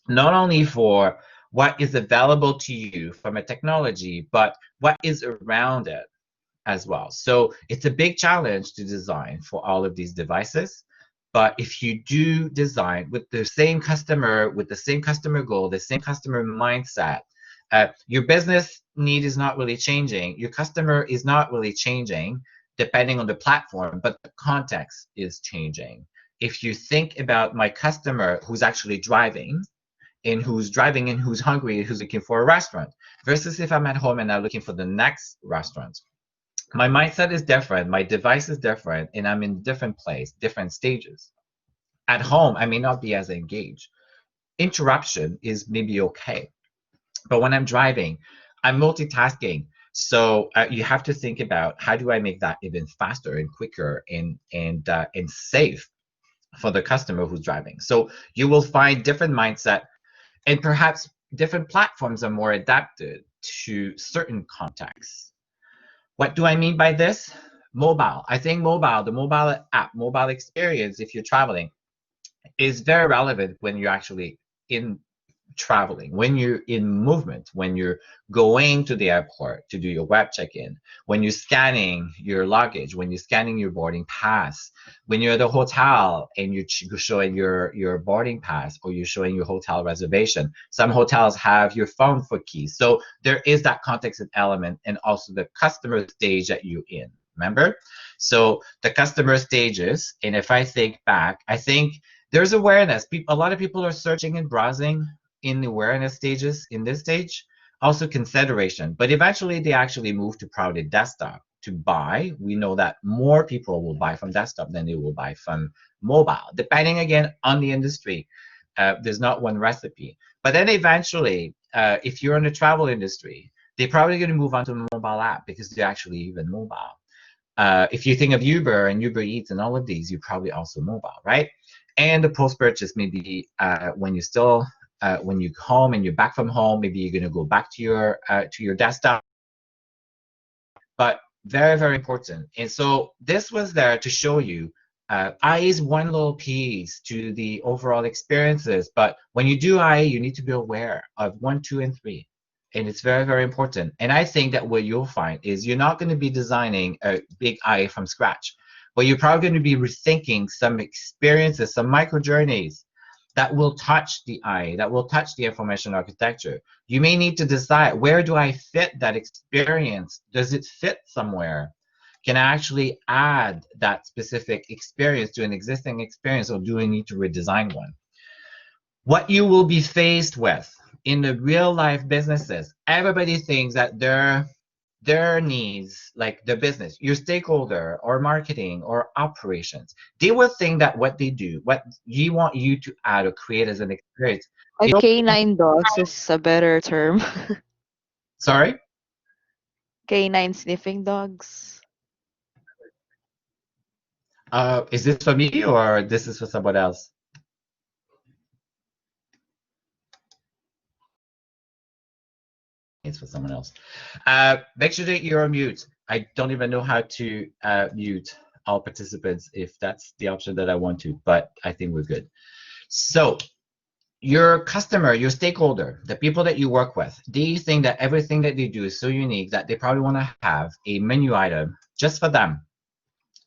not only for what is available to you from a technology, but what is around it as well. So it's a big challenge to design for all of these devices. But if you do design with the same customer goal, the same customer mindset, your business need is not really changing. Your customer is not really changing depending on the platform, but the context is changing. If you think about my customer who's actually driving and who's hungry and who's looking for a restaurant, versus if I'm at home and I'm looking for the next restaurant, my mindset is different, my device is different, and I'm in a different place, different stages. At home, I may not be as engaged. Interruption is maybe okay. But when I'm driving, I'm multitasking. So you have to think about how do I make that even faster and quicker and safe for the customer who's driving. So you will find different mindset, and perhaps different platforms are more adapted to certain contexts. What do I mean by this? Mobile. I think the mobile app, mobile experience, if you're traveling, is very relevant when you're actually in traveling, when you're in movement, when you're going to the airport to do your web check-in, when you're scanning your luggage, when you're scanning your boarding pass, when you're at the hotel and you're showing your boarding pass, or you're showing your hotel reservation. Some hotels have your phone for keys. So there is that context and element, and also the customer stage that you're in. Remember? So the customer stages, and if I think back, I think there's awareness. A lot of people are searching and browsing in the awareness stages in this stage, also consideration. But eventually they actually move to crowded desktop to buy. We know that more people will buy from desktop than they will buy from mobile, depending again on the industry. There's not one recipe. But then eventually, if you're in the travel industry, they're probably going to move on to a mobile app because they're actually even mobile. If you think of Uber and Uber Eats and all of these, you're probably also mobile, right? And the post-purchase, maybe when you still when you're home and you're back from home, maybe you're going to go back to your desktop. But very, very important. And so this was there to show you IA is one little piece to the overall experiences. But when you do IA, you need to be aware of 1, 2, and 3. And it's very, very important. And I think that what you'll find is you're not going to be designing a big IA from scratch, but you're probably going to be rethinking some experiences, some micro journeys that will touch the IA, that will touch the information architecture. You may need to decide, where do I fit that experience? Does it fit somewhere? Can I actually add that specific experience to an existing experience, or do I need to redesign one? What you will be faced with in the real life businesses, everybody thinks that their their needs, like the business, your stakeholder or marketing or operations, they will think that what they do, what you want you to add or create as an experience. They don't, Canine dogs is a better term. sorry, Canine sniffing dogs. is this for me or this is for someone else? It's for someone else. Make sure that you're on mute. I don't even know how to mute all participants if that's the option that I want to, but I think we're good. So your customer, your stakeholder, the people that you work with, they think that everything that they do is so unique that they probably want to have a menu item just for them.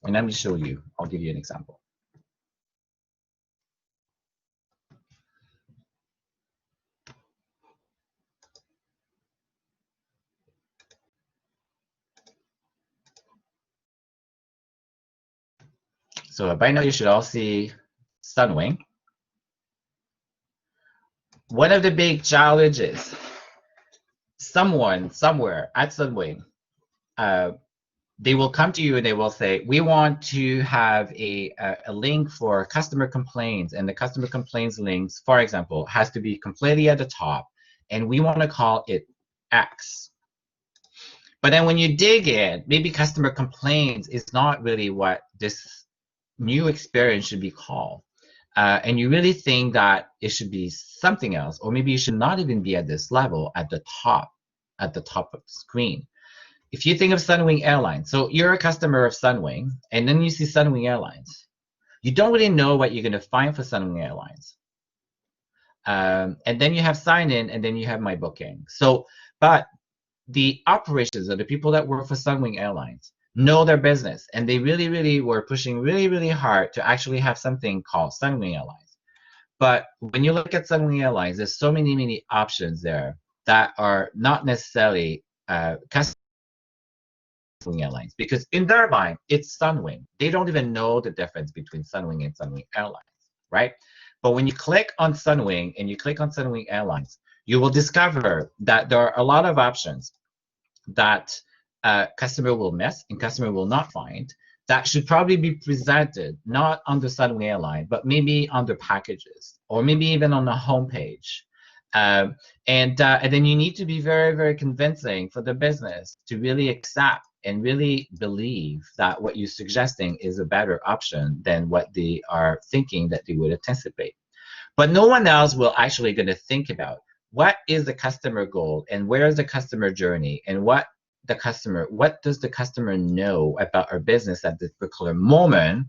And let me show you. I'll give you an example. So by now you should all see Sunwing. One of the big challenges, someone somewhere at Sunwing, uh, they will come to you and they will say, we want to have a link for customer complaints, and the customer complaints links, for example, has to be completely at the top, and we want to call it X. But then when you dig in, maybe customer complaints is not really what this new experience should be called. And you really think that it should be something else, or maybe you should not even be at this level at the top of the screen. If you think of Sunwing Airlines, so you're a customer of Sunwing, and then you see Sunwing Airlines, you don't really know what you're going to find for Sunwing Airlines. And then you have sign in, and then you have my booking. So, but the operations or the people that work for Sunwing Airlines know their business, and they really, really were pushing really, really hard to actually have something called Sunwing Airlines. But when you look at Sunwing Airlines, there's so many, many options there that are not necessarily custom Sunwing Airlines, because in their mind, it's Sunwing. They don't even know the difference between Sunwing and Sunwing Airlines, right? But when you click on Sunwing and you click on Sunwing Airlines, you will discover that there are a lot of options that customer will miss and customer will not find that should probably be presented not on the Sunwing airline, but maybe under packages or maybe even on the homepage. And then you need to be very, very convincing for the business to really accept and really believe that what you're suggesting is a better option than what they are thinking that they would anticipate. But no one else will actually going to think about what is the customer goal and where is the customer journey and what does the customer know about our business at this particular moment,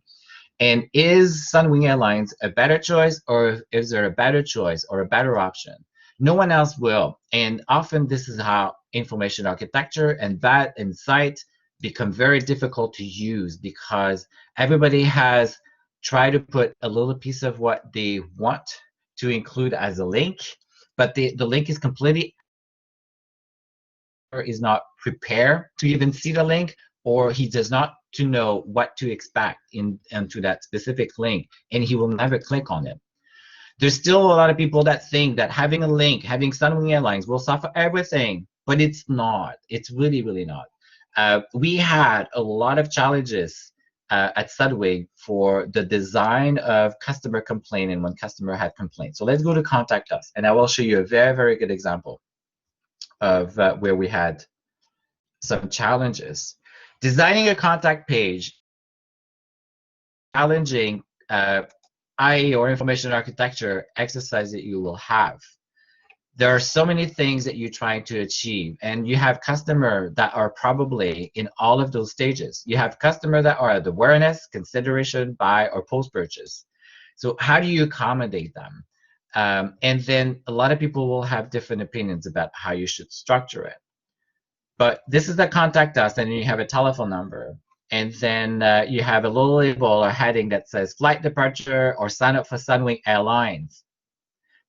and is Sunwing Airlines a better choice, or is there a better choice or a better option? No one else will. And often this is how information architecture and that insight become very difficult to use, because everybody has tried to put a little piece of what they want to include as a link, but the link is completely is not prepared to even see the link, or he does not to know what to expect into that specific link, and he will never click on it. There's still a lot of people that think that having a link, having Sunwing Airlines will solve everything, but it's not. It's really, really not. We had a lot of challenges at Sunwing for the design of customer complaint and when customer had complaints. So let's go to contact us, and I will show you a very, very good example of where we had some challenges. Designing a contact page, challenging IE or information architecture exercise that you will have. There are so many things that you're trying to achieve, and you have customers that are probably in all of those stages. You have customers that are at awareness, consideration, buy, or post-purchase. So how do you accommodate them? And then a lot of people will have different opinions about how you should structure it. But this is the contact us, and you have a telephone number. And then you have a little label or heading that says flight departure or sign up for Sunwing Airlines.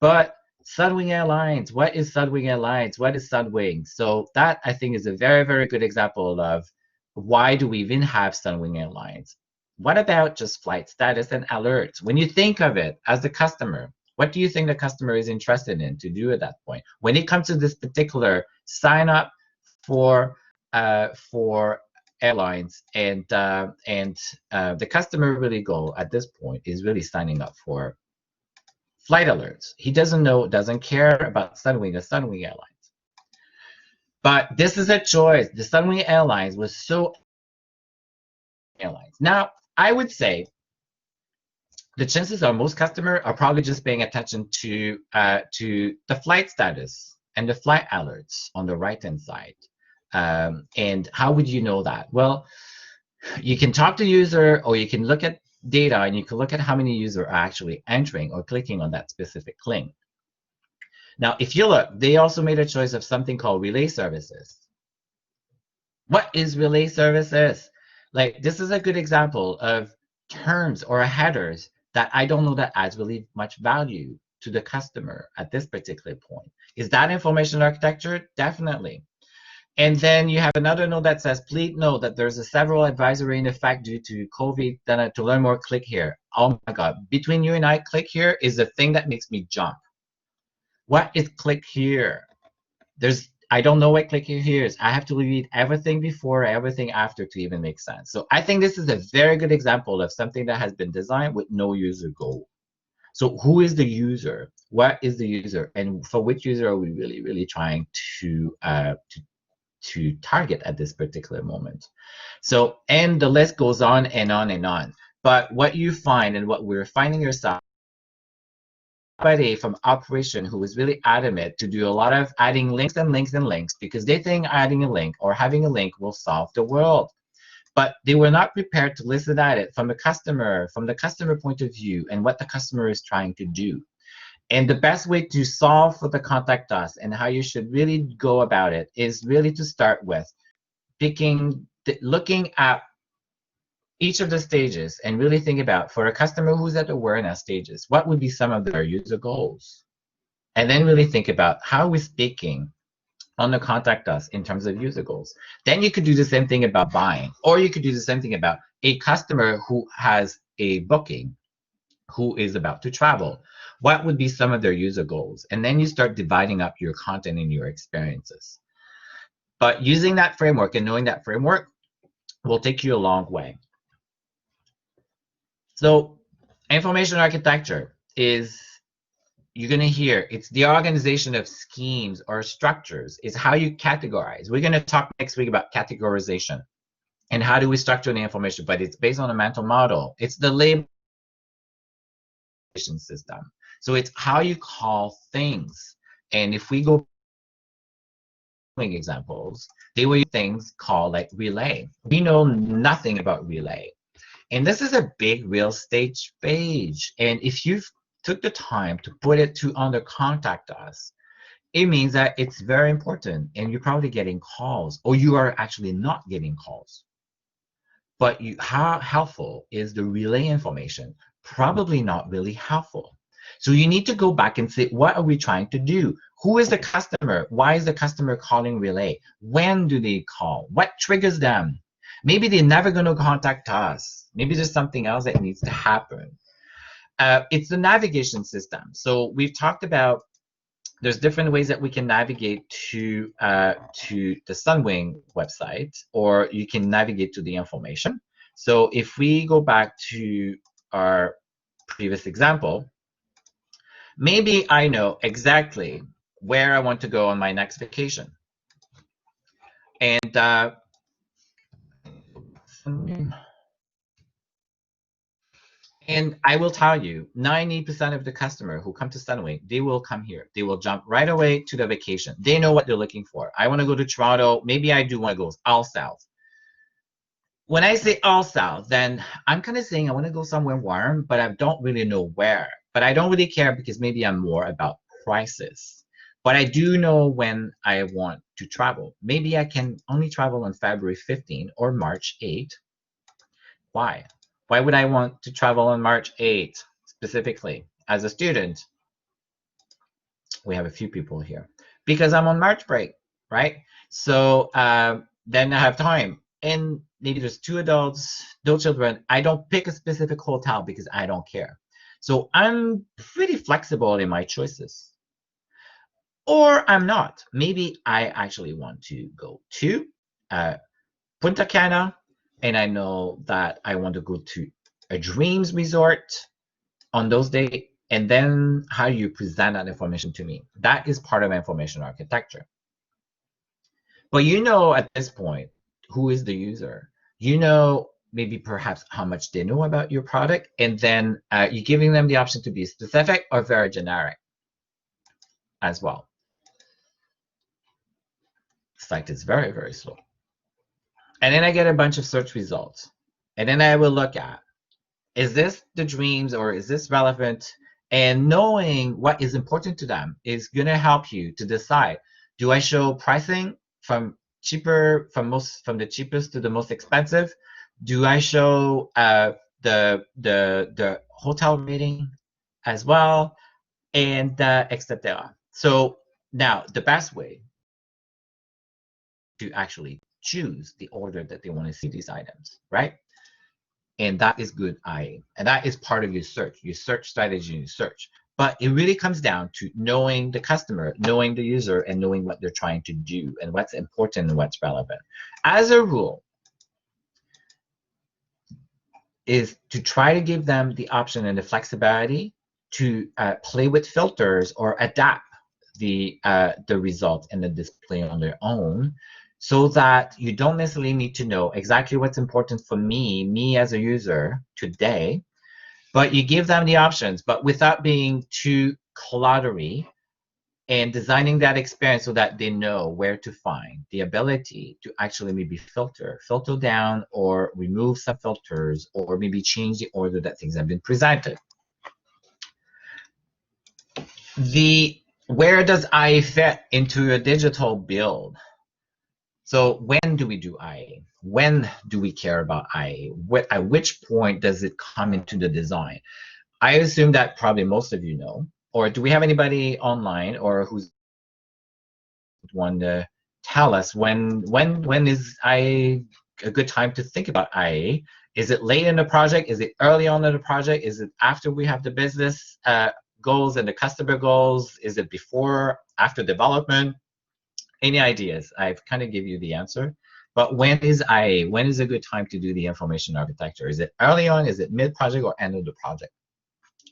But Sunwing Airlines, what is Sunwing Airlines? What is Sunwing? So that, I think, is a very, very good example of why do we even have Sunwing Airlines? What about just flight status and alerts? When you think of it as the customer, what do you think the customer is interested in to do at that point? When it comes to this particular sign up for for airlines, and the customer really goal at this point is really signing up for flight alerts. He doesn't care about Sunwing or Sunwing Airlines. But this is a choice. The Sunwing Airlines was so airlines. Now, I would say the chances are most customers are probably just paying attention to the flight status and the flight alerts on the right hand side. And how would you know that? Well, you can talk to user, or you can look at data, and you can look at how many users are actually entering or clicking on that specific link. Now, if you look, they also made a choice of something called relay services. What is relay services? Like, this is a good example of terms or headers that I don't know that adds really much value to the customer at this particular point. Is that information architecture? Definitely. And then you have another note that says, please note that there's a several advisory in effect due to COVID. Then to learn more, click here. Oh my God, between you and I, click here is the thing that makes me jump. What is click here? I don't know what click here is. I have to read everything before, everything after to even make sense. So I think this is a very good example of something that has been designed with no user goal. So who is the user? What is the user? And for which user are we really, really trying to target at this particular moment? So, and the list goes on and on and on. But what you find, and what we're finding yourself, somebody from operation who was really adamant to do a lot of adding links and links and links, because they think adding a link or having a link will solve the world. But they were not prepared to listen at it from the customer point of view, and what the customer is trying to do. And the best way to solve for the contact us and how you should really go about it is really to start with looking at each of the stages and really think about, for a customer who's at awareness stages, what would be some of their user goals? And then really think about how we're speaking on the contact us in terms of user goals. Then you could do the same thing about buying, or you could do the same thing about a customer who has a booking, who is about to travel. What would be some of their user goals? And then you start dividing up your content and your experiences. But using that framework and knowing that framework will take you a long way. So information architecture is, you're going to hear, it's the organization of schemes or structures. It's how you categorize. We're going to talk next week about categorization and how do we structure the information, but it's based on a mental model. It's the label system. So it's how you call things. And if we go examples, they were things called like relay. We know nothing about relay. And this is a big real estate page. And if you took the time to put it to under contact us, it means that it's very important, and you're probably getting calls, or you are actually not getting calls. But how helpful is the relay information? Probably not really helpful. So you need to go back and say, what are we trying to do? Who is the customer? Why is the customer calling relay? When do they call? What triggers them? Maybe they're never going to contact us. Maybe there's something else that needs to happen. It's the navigation system. So we've talked about, there's different ways that we can navigate to the Sunwing website, or you can navigate to the information. So if we go back to our previous example, maybe I know exactly where I want to go on my next vacation. And I will tell you, 90% of the customer who come to Sunwing, they will come here. They will jump right away to the vacation. They know what they're looking for. I want to go to Toronto. Maybe I do want to go all south. When I say all south, then I'm kind of saying I want to go somewhere warm, but I don't really know where. But I don't really care, because maybe I'm more about prices. But I do know when I want to travel. Maybe I can only travel on February 15 or March 8. Why? Why would I want to travel on March 8 specifically? As a student, we have a few people here, because I'm on March break, right? So then I have time. And maybe there's 2 adults, no children. I don't pick a specific hotel because I don't care. So I'm pretty flexible in my choices. Or I'm not. Maybe I actually want to go to Punta Cana, and I know that I want to go to a dreams resort on those days, and then how you present that information to me. That is part of information architecture. But you know at this point who is the user. You know maybe perhaps how much they know about your product, and then you're giving them the option to be specific or very generic as well. Site is very, very slow. And then I get a bunch of search results. And then I will look at, is this the dreams or is this relevant? And knowing what is important to them is going to help you to decide, do I show pricing from the cheapest to the most expensive? Do I show the hotel rating as well? And etc. So now the best way to actually choose the order that they want to see these items, right? And that is good IA. And that is part of your search strategy, your search. But it really comes down to knowing the customer, knowing the user, and knowing what they're trying to do and what's important and what's relevant. As a rule, is to try to give them the option and the flexibility to play with filters or adapt the results and the display on their own, so that you don't necessarily need to know exactly what's important for me as a user today, but you give them the options, but without being too cluttery, and designing that experience so that they know where to find the ability to actually maybe filter down or remove some filters, or maybe change the order that things have been presented. Where does IA fit into a digital build? So when do we do IA? When do we care about IA? At which point does it come into the design? I assume that probably most of you know. Or do we have anybody online or who's want to tell us when is IA a good time to think about IA? Is it late in the project? Is it early on in the project? Is it after we have the business goals and the customer goals? Is it before, after development? Any ideas? I've kind of give you the answer. But when is IA? When is a good time to do the information architecture? Is it early on? Is it mid-project or end of the project?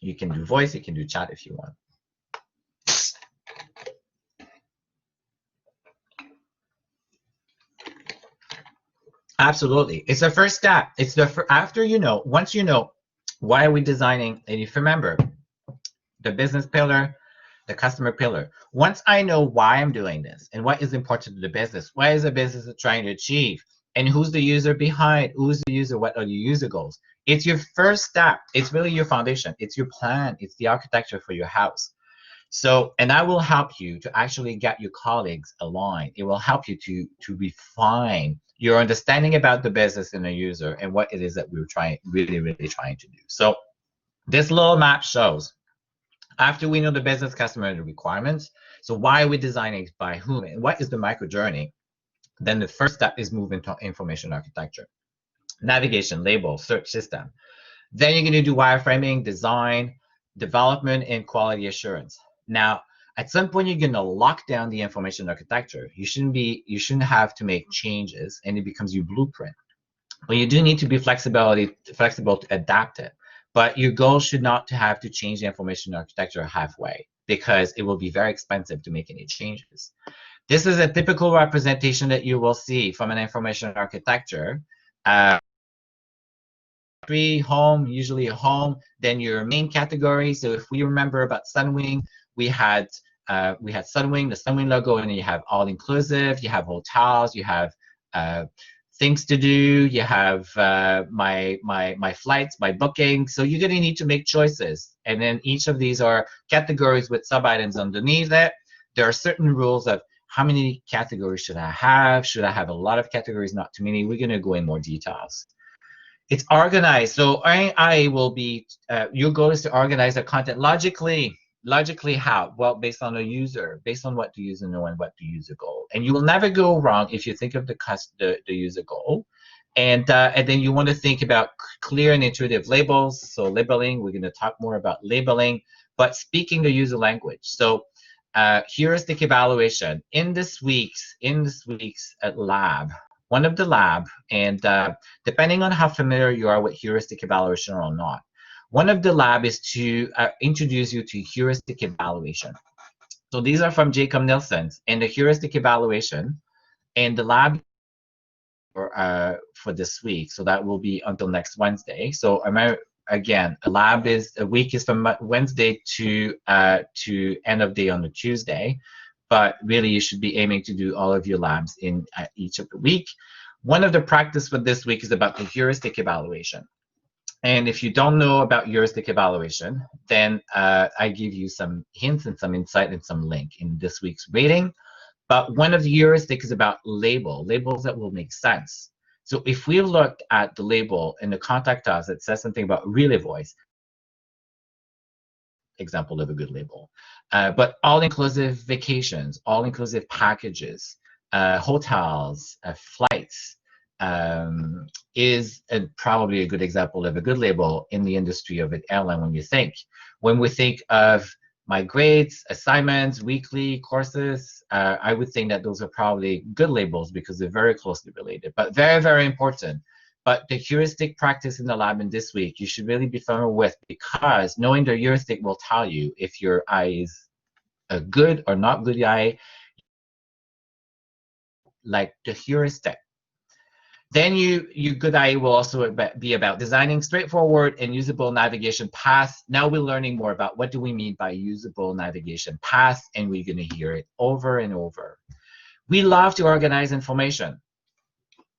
You can do voice, you can do chat if you want. Absolutely. It's the first step. It's after once you know why are we designing, and if you remember the business pillar, the customer pillar. Once I know why I'm doing this and what is important to the business, what is the business trying to achieve, and who's the user behind, who's the user, what are your user goals. It's your first step. It's really your foundation. It's your plan. It's the architecture for your house. So, and that will help you to actually get your colleagues aligned. It will help you to refine your understanding about the business and the user and what it is that we're really trying to do. So this little map shows, after we know the business, customer, and the requirements, so why are we designing, by whom, and what is the micro journey, then the first step is moving to information architecture. Navigation, label, search system. Then you're going to do wireframing, design, development, and quality assurance. Now, at some point, you're going to lock down the information architecture. You shouldn't have to make changes, and it becomes your blueprint. But you do need to be flexible to adapt it. But your goal should not have to change the information architecture halfway, because it will be very expensive to make any changes. This is a typical representation that you will see from an information architecture. Home, usually a home, then your main category. So if we remember about Sunwing, we had Sunwing, the Sunwing logo, and you have all inclusive, you have hotels, you have things to do, you have my flights, my booking. So you're going to need to make choices, and then each of these are categories with sub items underneath it. There are certain rules of how many categories should I have? Should I have a lot of categories, not too many? We're going to go in more details. It's organized. So I will be, your goal is to organize the content logically. Logically how? Well, based on the user, based on what the user know and what the user goal. And you will never go wrong if you think of the user goal. And then you want to think about clear and intuitive labels. So labeling, we're going to talk more about labeling, but speaking the user language. So heuristic evaluation. In this week's lab, one of the lab, and depending on how familiar you are with heuristic evaluation or not, one of the lab is to introduce you to heuristic evaluation. So these are from Jacob Nielsen's, and the heuristic evaluation and the lab for this week. So that will be until next Wednesday. So again, a week is from Wednesday to end of day on the Tuesday, but really you should be aiming to do all of your labs in each of the week. One of the practice for this week is about the heuristic evaluation. And if you don't know about heuristic evaluation, then I give you some hints and some insight and some link in this week's rating. But one of the heuristics is about labels that will make sense. So if we look at the label in the contact us that says something about relay voice, example of a good label, but all-inclusive vacations, all-inclusive packages, hotels, flights, is probably a good example of a good label in the industry of an airline when you think. When we think of my grades, assignments, weekly courses, I would think that those are probably good labels because they're very closely related, but very, very important. But the heuristic practice in the lab in this week, you should really be familiar with, because knowing the heuristic will tell you if your eye is a good or not good eye, like the heuristic. Then your good eye will also be about designing straightforward and usable navigation paths. Now we're learning more about what do we mean by usable navigation paths, and we're going to hear it over and over. We love to organize information.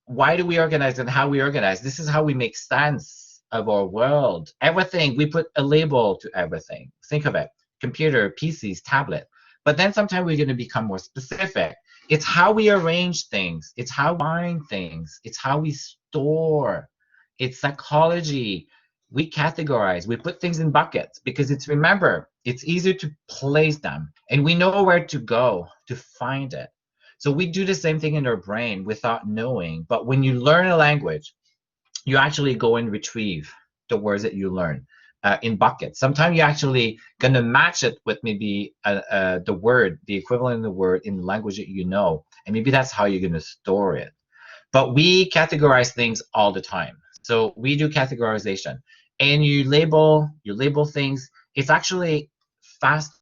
Why do we organize and how we organize? This is how we make sense of our world. Everything, we put a label to everything. Think of it, computer, PCs, tablet. But then sometimes we're going to become more specific. It's how we arrange things. It's how we find things. It's how we store. It's psychology. We categorize. We put things in buckets because remember, it's easier to place them. And we know where to go to find it. So we do the same thing in our brain without knowing. But when you learn a language, you actually go and retrieve the words that you learn in buckets. Sometimes you're actually going to match it with maybe the word, the equivalent of the word in the language that you know. And maybe that's how you're going to store it. But we categorize things all the time. So we do categorization. And you label things. It's actually fast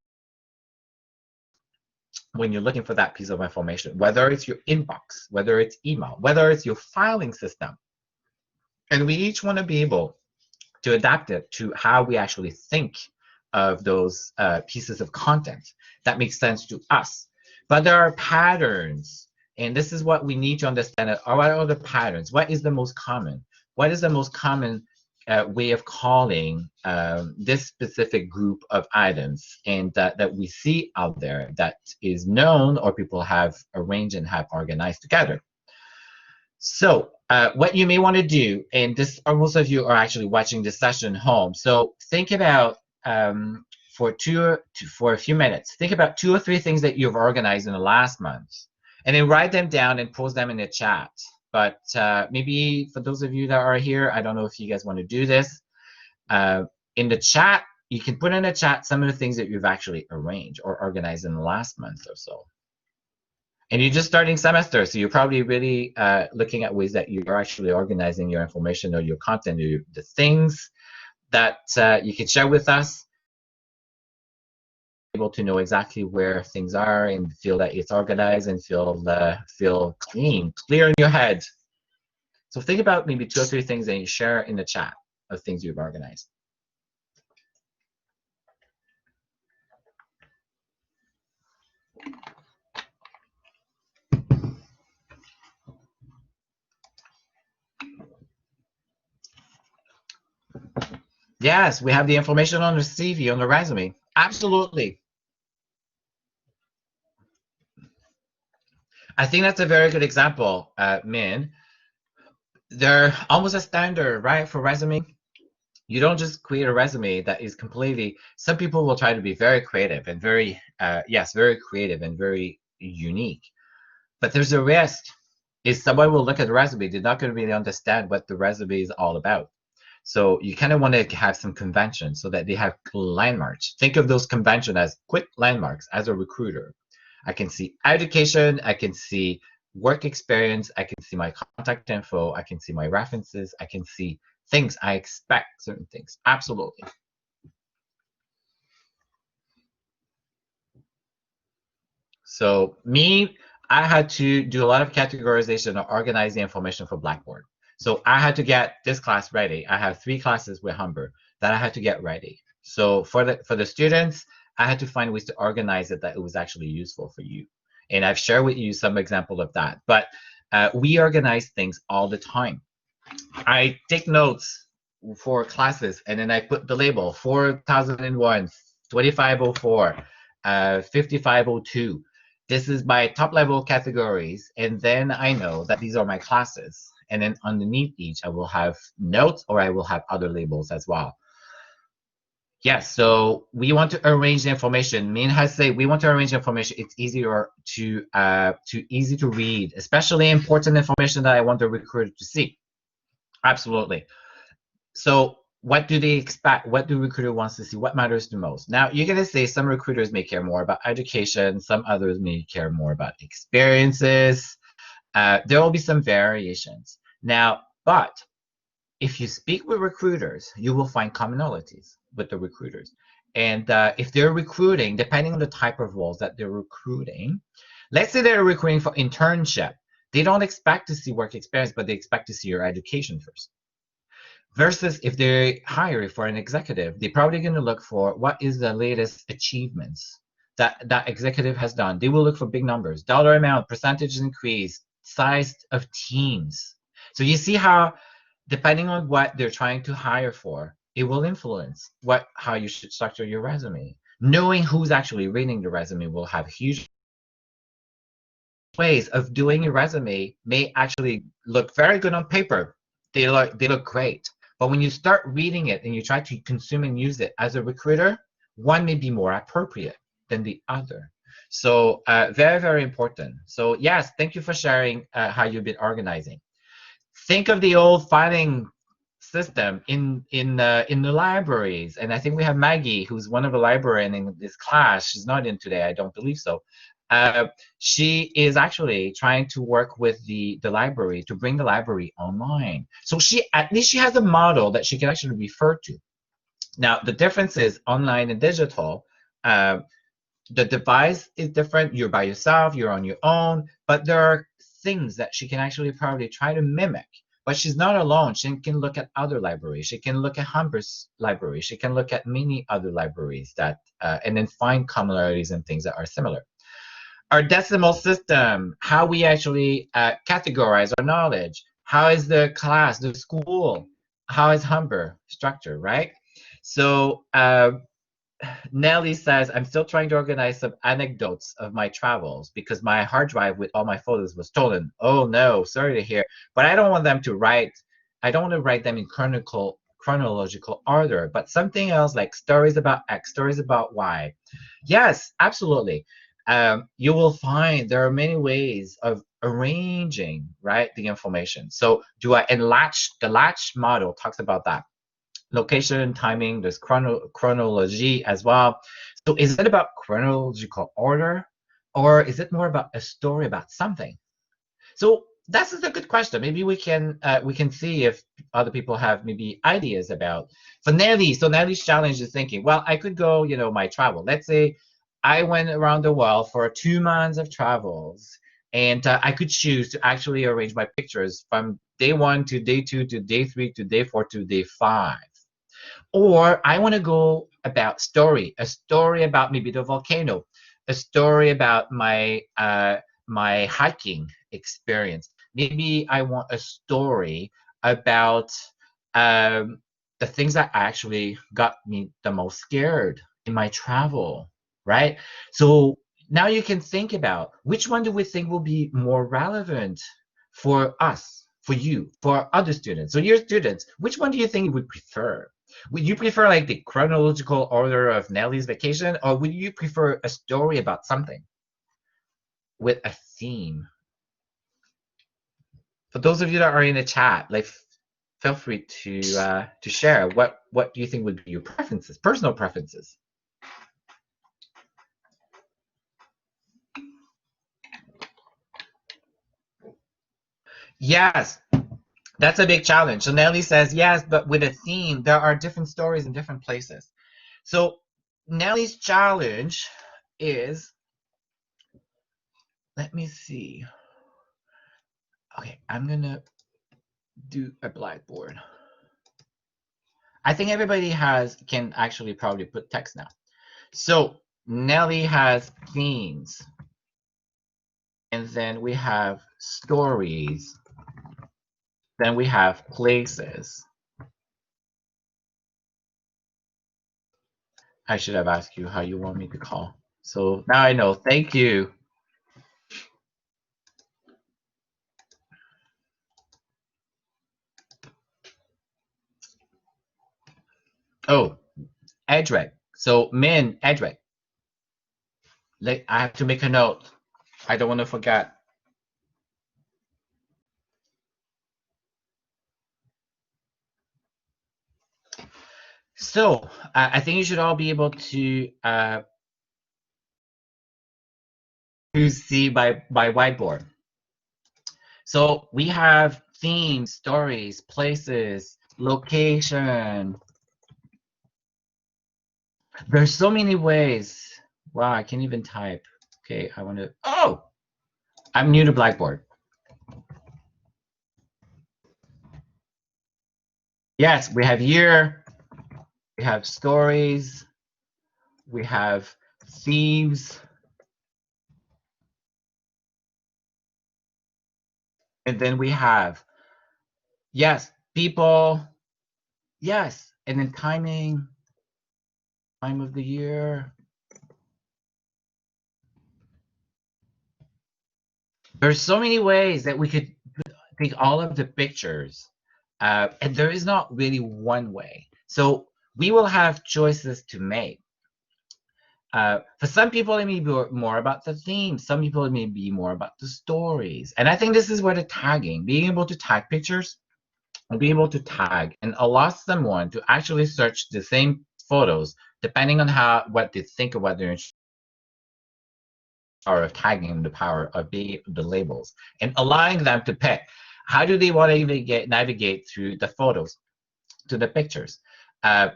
when you're looking for that piece of information, whether it's your inbox, whether it's email, whether it's your filing system. And we each want to be able to adapt it to how we actually think of those pieces of content that makes sense to us. But there are patterns, and this is what we need to understand. What are the patterns? What is the most common? What is the most common way of calling this specific group of items, and that we see out there that is known or people have arranged and have organized together. So what you may want to do, and most of you are actually watching this session home, so think about for a few minutes, think about 2 or 3 things that you've organized in the last month, and then write them down and post them in the chat. But maybe for those of you that are here, I don't know if you guys want to do this. In the chat, you can put in the chat some of the things that you've actually arranged or organized in the last month or so. And you're just starting semester, so you're probably really looking at ways that you're actually organizing your information or your content, or the things that you can share with us. Able to know exactly where things are and feel that it's organized and feel clear in your head. So think about maybe 2 or 3 things that you share in the chat of things you've organized. Yes, we have the information on the CV, on the resume. Absolutely. I think that's a very good example, Min. They're almost a standard, right, for resume. You don't just create a resume that is completely, some people will try to be very creative and very creative and very unique. But there's a risk is someone will look at the resume, they're not going to really understand what the resume is all about. So you kind of want to have some conventions so that they have landmarks. Think of those conventions as quick landmarks as a recruiter. I can see education, I can see work experience, I can see my contact info, I can see my references, I can see things I expect, certain things. Absolutely. So me, I had to do a lot of categorization or organize the information for Blackboard. So I had to get this class ready. I have 3 classes with Humber that I had to get ready. So for the students, I had to find ways to organize it that it was actually useful for you. And I've shared with you some example of that. But we organize things all the time. I take notes for classes and then I put the label 4001, 2504, 5502. This is my top level categories. And then I know that these are my classes. And then underneath each, I will have notes or I will have other labels as well. Yes, so we want to arrange the information. Me and has say we want to arrange information. It's easier to easy to read, especially important information that I want the recruiter to see. Absolutely. So what do they expect? What do recruiter wants to see? What matters the most? Now you're gonna say some recruiters may care more about education, some others may care more about experiences. There will be some variations. Now, but if you speak with recruiters, you will find commonalities with the recruiters. And if they're recruiting, depending on the type of roles that they're recruiting, let's say they're recruiting for internship, they don't expect to see work experience, but they expect to see your education first. Versus if they hire for an executive, they're probably going to look for what is the latest achievements that executive has done. They will look for big numbers, dollar amount, percentage increase, size of teams. So you see how, depending on what they're trying to hire for, it will influence how you should structure your resume. Knowing who's actually reading the resume will have huge ways of doing your resume may actually look very good on paper. They look great. But when you start reading it and you try to consume and use it as a recruiter, one may be more appropriate than the other. So very, very important. So yes, thank you for sharing how you've been organizing. Think of the old filing system in the libraries, and I think we have Maggie, who's one of the librarians in this class. She's not in today, I don't believe so. Uh, she is actually trying to work with the library to bring the library online. So she at least she has a model that she can actually refer to. Now the difference is online and digital. Uh, the device is different. You're by yourself, you're on your own, but there are things that she can actually probably try to mimic. But she's not alone. She can look at other libraries. She can look at Humber's library. She can look at many other libraries that, and then find commonalities and things that are similar. Our decimal system, how we actually categorize our knowledge. How is the class, the school? How is Humber structured, right? So Nelly says, I'm still trying to organize some anecdotes of my travels because my hard drive with all my photos was stolen. Oh no, sorry to hear. But I don't want them to write, I don't want to write them in chronological order, but something else like stories about X, stories about Y. Yes, absolutely. You will find there are many ways of arranging, right, the information. So do I enlatch, the latch model talks about that location, timing, there's chronology as well. So is it about chronological order or is it more about a story about something? So that's a good question. Maybe we can see if other people have maybe ideas about. For Nelly, so Nelly's challenge is thinking, well, I could go, my travel. Let's say I went around the world for 2 months of travels, and I could choose to actually arrange my pictures from day 1 to day 2 to day 3 to day 4 to day 5. Or I want to go about a story about maybe the volcano, a story about my hiking experience. Maybe I want a story about the things that actually got me the most scared in my travel, right? So now you can think about which one do we think will be more relevant for us, for you, for other students. So your students, which one do you think you would prefer? Would you prefer like the chronological order of Nelly's vacation, or would you prefer a story about something with a theme? For those of you that are in the chat, like feel free to share what do you think would be your preferences, personal preferences. Yes, that's a big challenge. So Nelly says, yes, but with a theme, there are different stories in different places. So Nelly's challenge is, let me see. Okay, I'm gonna do a blackboard. I think everybody can actually probably put text now. So Nelly has themes, and then we have stories, then we have places. I should have asked you how you want me to call. So now I know. Thank you. Oh, Edric. So Min, Edric. I have to make a note. I don't want to forget. So I think you should all be able to see by whiteboard. So we have themes, stories, places, location. There's so many ways. Wow, I can't even type. Okay, I want to. Oh, I'm new to Blackboard. Yes, we have year, we have stories, we have themes, and then we have, yes, people, yes, and then timing, time of the year. There's so many ways that we could take all of the pictures, and there is not really one way. So we will have choices to make. For some people, it may be more about the theme. Some people, it may be more about the stories. And I think this is where the tagging, being able to tag pictures and be able to tag and allow someone to actually search the same photos, depending on what they think about their power of tagging, the power of the labels, and allowing them to pick how do they want to even navigate through the photos to the pictures. Uh,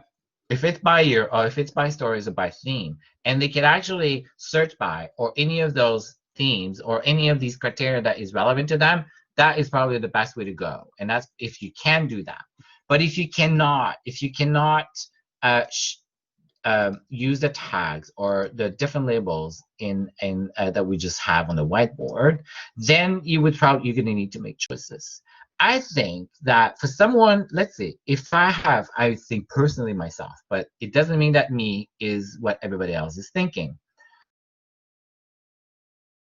if it's by year or if it's by stories or by theme, and they can actually search by or any of those themes or any of these criteria that is relevant to them, that is probably the best way to go. And that's if you can do that. But if you cannot uh, use the tags or the different labels in that we just have on the whiteboard, then you're going to need to make choices. I think that for someone, let's see, if I think personally myself, but it doesn't mean that me is what everybody else is thinking.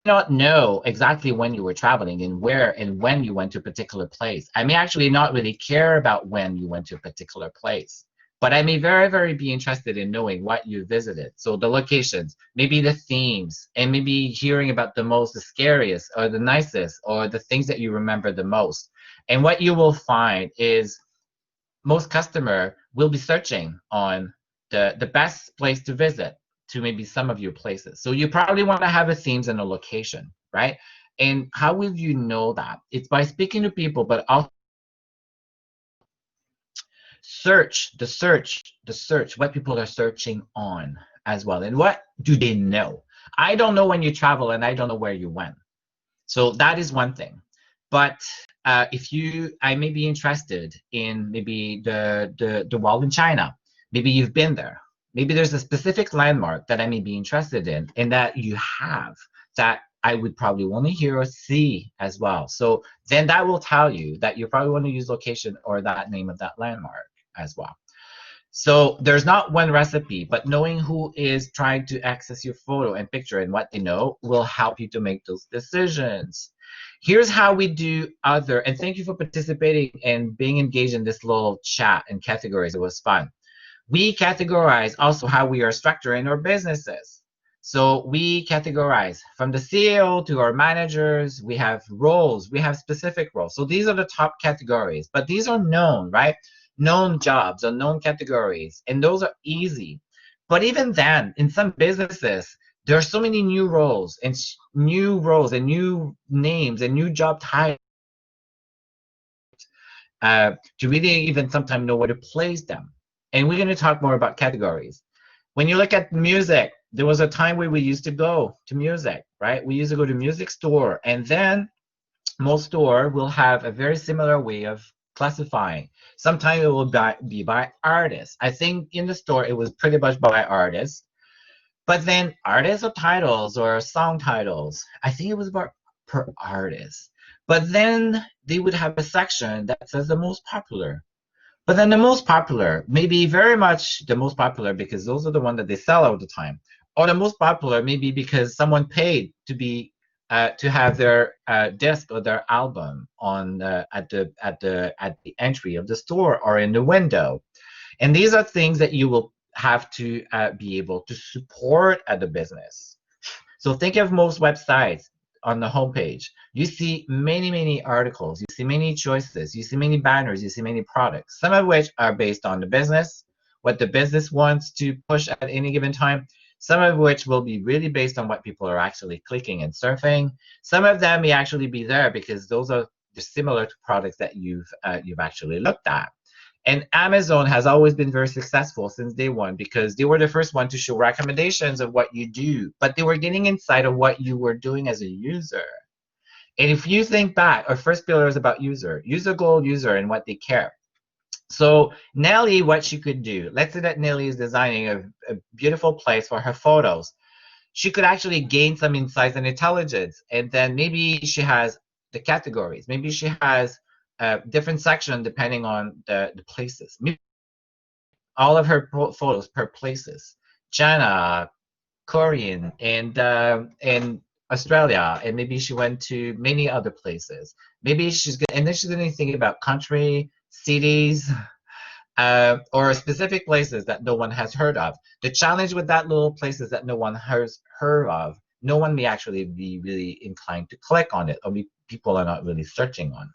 Not know exactly when you were traveling and where and when you went to a particular place. I may actually not really care about when you went to a particular place, but I may very, very be interested in knowing what you visited. So the locations, maybe the themes, and maybe hearing about the scariest, or the nicest, or the things that you remember the most. And what you will find is most customer will be searching on the best place to visit to maybe some of your places. So you probably want to have a themes and a location, right? And how will you know that? It's by speaking to people, but also search, what people are searching on as well. And what do they know? I don't know when you travel and I don't know where you went. So that is one thing. But I may be interested in maybe the wall in China. Maybe you've been there. Maybe there's a specific landmark that I may be interested in, and that you have that I would probably want to hear or see as well. So then that will tell you that you probably want to use location or that name of that landmark as well. So there's not one recipe, but knowing who is trying to access your photo and picture and what they know will help you to make those decisions. Here's how we do and thank you for participating and being engaged in this little chat and categories. It was fun. We categorize also how we are structuring our businesses. So we categorize from the CEO to our managers. We have roles, we have specific roles. So these are the top categories, but these are known, right? Known jobs or known categories, and those are easy. But even then, in some businesses, there are so many new roles and new names and new job titles to really even sometimes know where to place them. And we're going to talk more about categories. When you look at music, there was a time where we used to go to music, right? We used to go to music store, and then most store will have a very similar way of classifying. Sometimes it will be by artist. I think in the store it was pretty much by artist, but then artists or titles or song titles, I think it was about per artist. But then they would have a section that says the most popular. But then the most popular, maybe very much the most popular because those are the ones that they sell all the time. Or the most popular maybe because someone paid to have their disc or their album on at the entry of the store or in the window. And these are things that you will have to be able to support at the business. So think of most websites on the homepage. You see many, many articles, you see many choices, you see many banners, you see many products, some of which are based on the business, what the business wants to push at any given time, some of which will be really based on what people are actually clicking and surfing. Some of them may actually be there because those are similar to products that you've actually looked at. And Amazon has always been very successful since day one because they were the first one to show recommendations of what you do, but they were getting inside of what you were doing as a user. And if you think back, our first pillar is about user goal, user, and what they care. So Nelly, what she could do, let's say that Nelly is designing a beautiful place for her photos. She could actually gain some insights and intelligence. And then maybe she has the categories. Maybe she has a different section depending on the places. Maybe all of her photos per places. China, Korean, and Australia, and maybe she went to many other places. Maybe and then she's going to think about country, cities, or specific places that no one has heard of. The challenge with that little places that no one has heard of, no one may actually be really inclined to click on it, or people are not really searching on.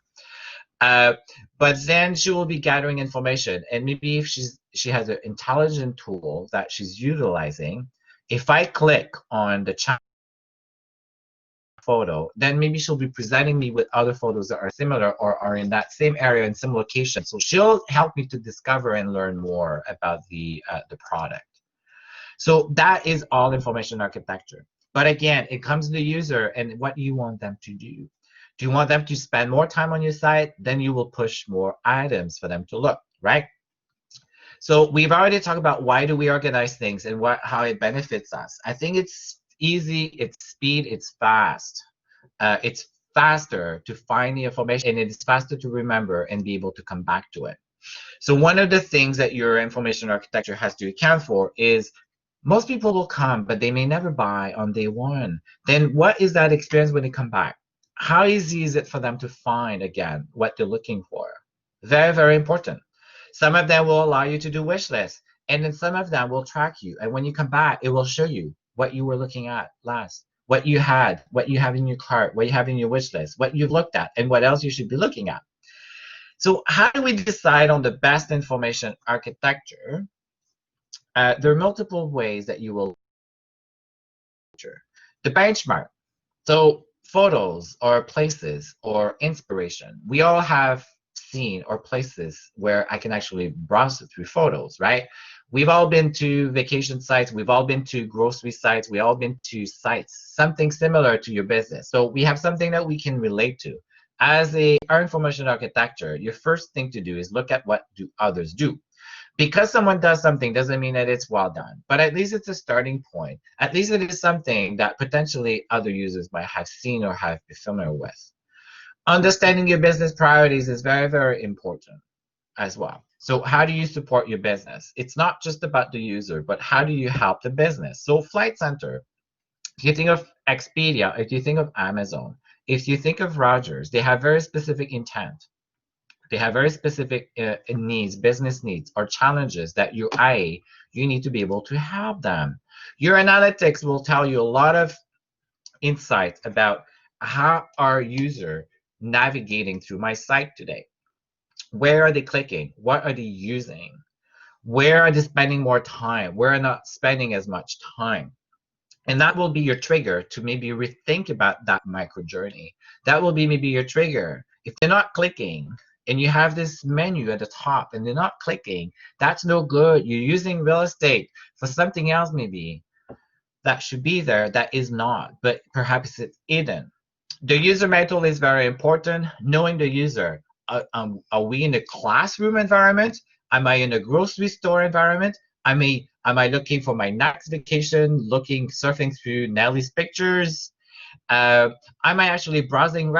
Uh, but then she will be gathering information, and maybe if she has an intelligent tool that she's utilizing, if I click on the chat photo, then maybe she'll be presenting me with other photos that are similar or are in that same area in some location. So she'll help me to discover and learn more about the product. So that is all information architecture. But again, it comes to the user and what you want them to do. Do you want them to spend more time on your site? Then you will push more items for them to look, right? So we've already talked about why do we organize things and how it benefits us. I think it's easy, it's speed, it's fast. It's faster to find the information and it's faster to remember and be able to come back to it. So one of the things that your information architecture has to account for is most people will come, but they may never buy on day one. Then what is that experience when they come back? How easy is it for them to find again what they're looking for? Very, very important. Some of them will allow you to do wish lists, and then some of them will track you. And when you come back, it will show you what you were looking at last, what you had, what you have in your cart, what you have in your wish list, what you've looked at, and what else you should be looking at. So how do we decide on the best information architecture? There are multiple ways that you will the benchmark. So photos or places or inspiration. We all have seen or places where I can actually browse through photos, right? We've all been to vacation sites. We've all been to grocery sites. We all been to sites, something similar to your business. So we have something that we can relate to. As our information architecture, your first thing to do is look at what do others do. Because someone does something doesn't mean that it's well done, but at least it's a starting point. At least it is something that potentially other users might have seen or have been familiar with. Understanding your business priorities is very, very important as well. So how do you support your business? It's not just about the user, but how do you help the business? So Flight Center, if you think of Expedia, if you think of Amazon, if you think of Rogers, they have very specific intent. They have very specific needs, business needs, or challenges that you need to be able to help them. Your analytics will tell you a lot of insights about how our user navigating through my site today. Where are they clicking? What are they using? Where are they spending more time? Where are not spending as much time? And that will be your trigger to maybe rethink about that micro journey. That will be maybe your trigger. If they're not clicking, and you have this menu at the top and they're not clicking, that's no good. You're using real estate for something else maybe that should be there that is not, but perhaps it's hidden. The user mental is very important. Knowing the user. Are we in a classroom environment? Am I in a grocery store environment? Am I looking for my next vacation, looking, surfing through Nellie's pictures? Uh, am I actually browsing?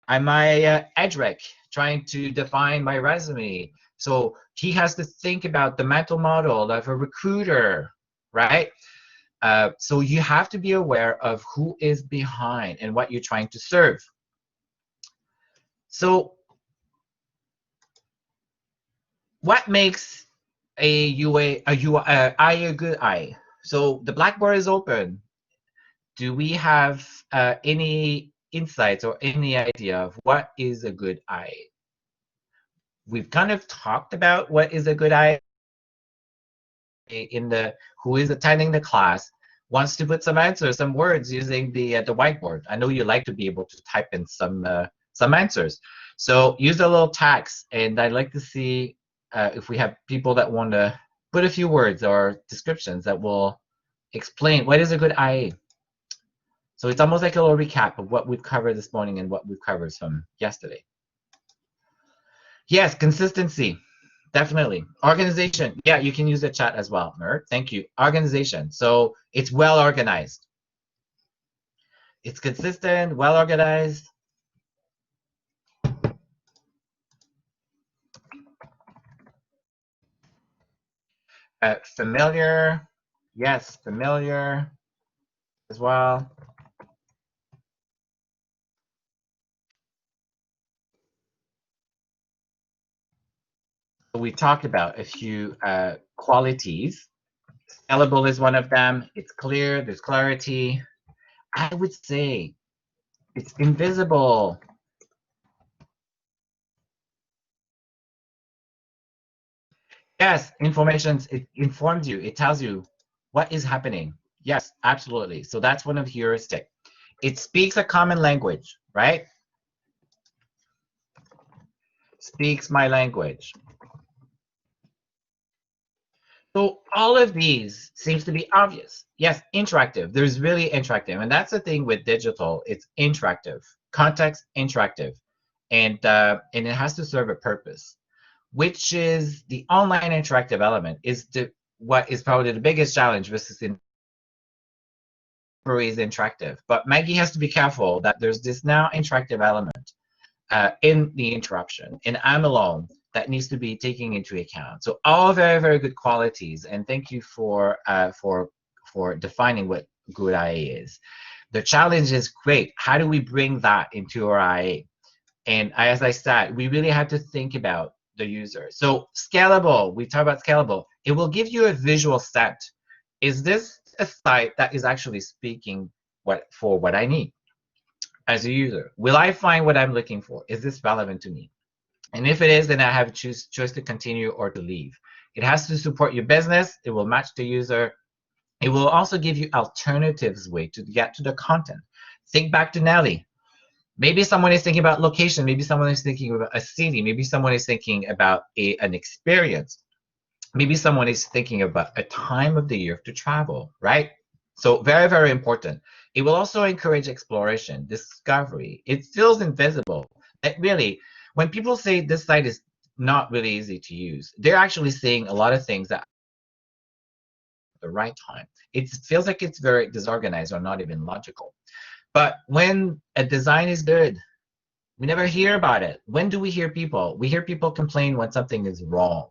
Am I EdRec trying to define my resume? So he has to think about the mental model of a recruiter, right? So you have to be aware of who is behind and what you're trying to serve. So what makes a UA a good eye? So the Blackboard is open. Do we have any insights or any idea of what is a good eye? We've kind of talked about what is a good eye in the who is attending the class wants to put some answers, some words using the whiteboard. I know you like to be able to type in some answers. So use a little text, and I'd like to see if we have people that want to put a few words or descriptions that will explain what is a good IA. So it's almost like a little recap of what we've covered this morning and what we've covered from yesterday. Yes, consistency. Definitely. Organization. Yeah, you can use the chat as well, Mert. Thank you. Organization. So it's well organized. It's consistent, well organized. Familiar. Yes, familiar as well. We talked about a few qualities. Scalable is one of them. It's clear, there's clarity. I would say it's invisible. Yes, information, it informs you, it tells you what is happening. Yes, absolutely. So that's one of the heuristic. It speaks a common language, right? Speaks my language. So all of these seems to be obvious. Yes, interactive. There's really interactive. And that's the thing with digital. It's interactive. Context interactive. And it has to serve a purpose, which is the online interactive element is what is probably the biggest challenge versus in is interactive. But Maggie has to be careful that there's this now interactive element in the interruption. And I'm alone that needs to be taken into account. So all very, very good qualities. And thank you for defining what good IA is. The challenge is great. How do we bring that into our IA? And as I said, we really have to think about the user. So scalable, we talk about scalable. It will give you a visual set. Is this a site that is actually speaking for what I need as a user? Will I find what I'm looking for? Is this relevant to me? And if it is, then I have a choice to continue or to leave. It has to support your business. It will match the user. It will also give you alternatives way to get to the content. Think back to Nelly. Maybe someone is thinking about location. Maybe someone is thinking about a city. Maybe someone is thinking about an experience. Maybe someone is thinking about a time of the year to travel, right? So very, very important. It will also encourage exploration, discovery. It feels invisible. It really, when people say this site is not really easy to use, they're actually saying a lot of things that at the right time. It feels like it's very disorganized or not even logical. But when a design is good, we never hear about it. When do we hear people? We hear people complain when something is wrong.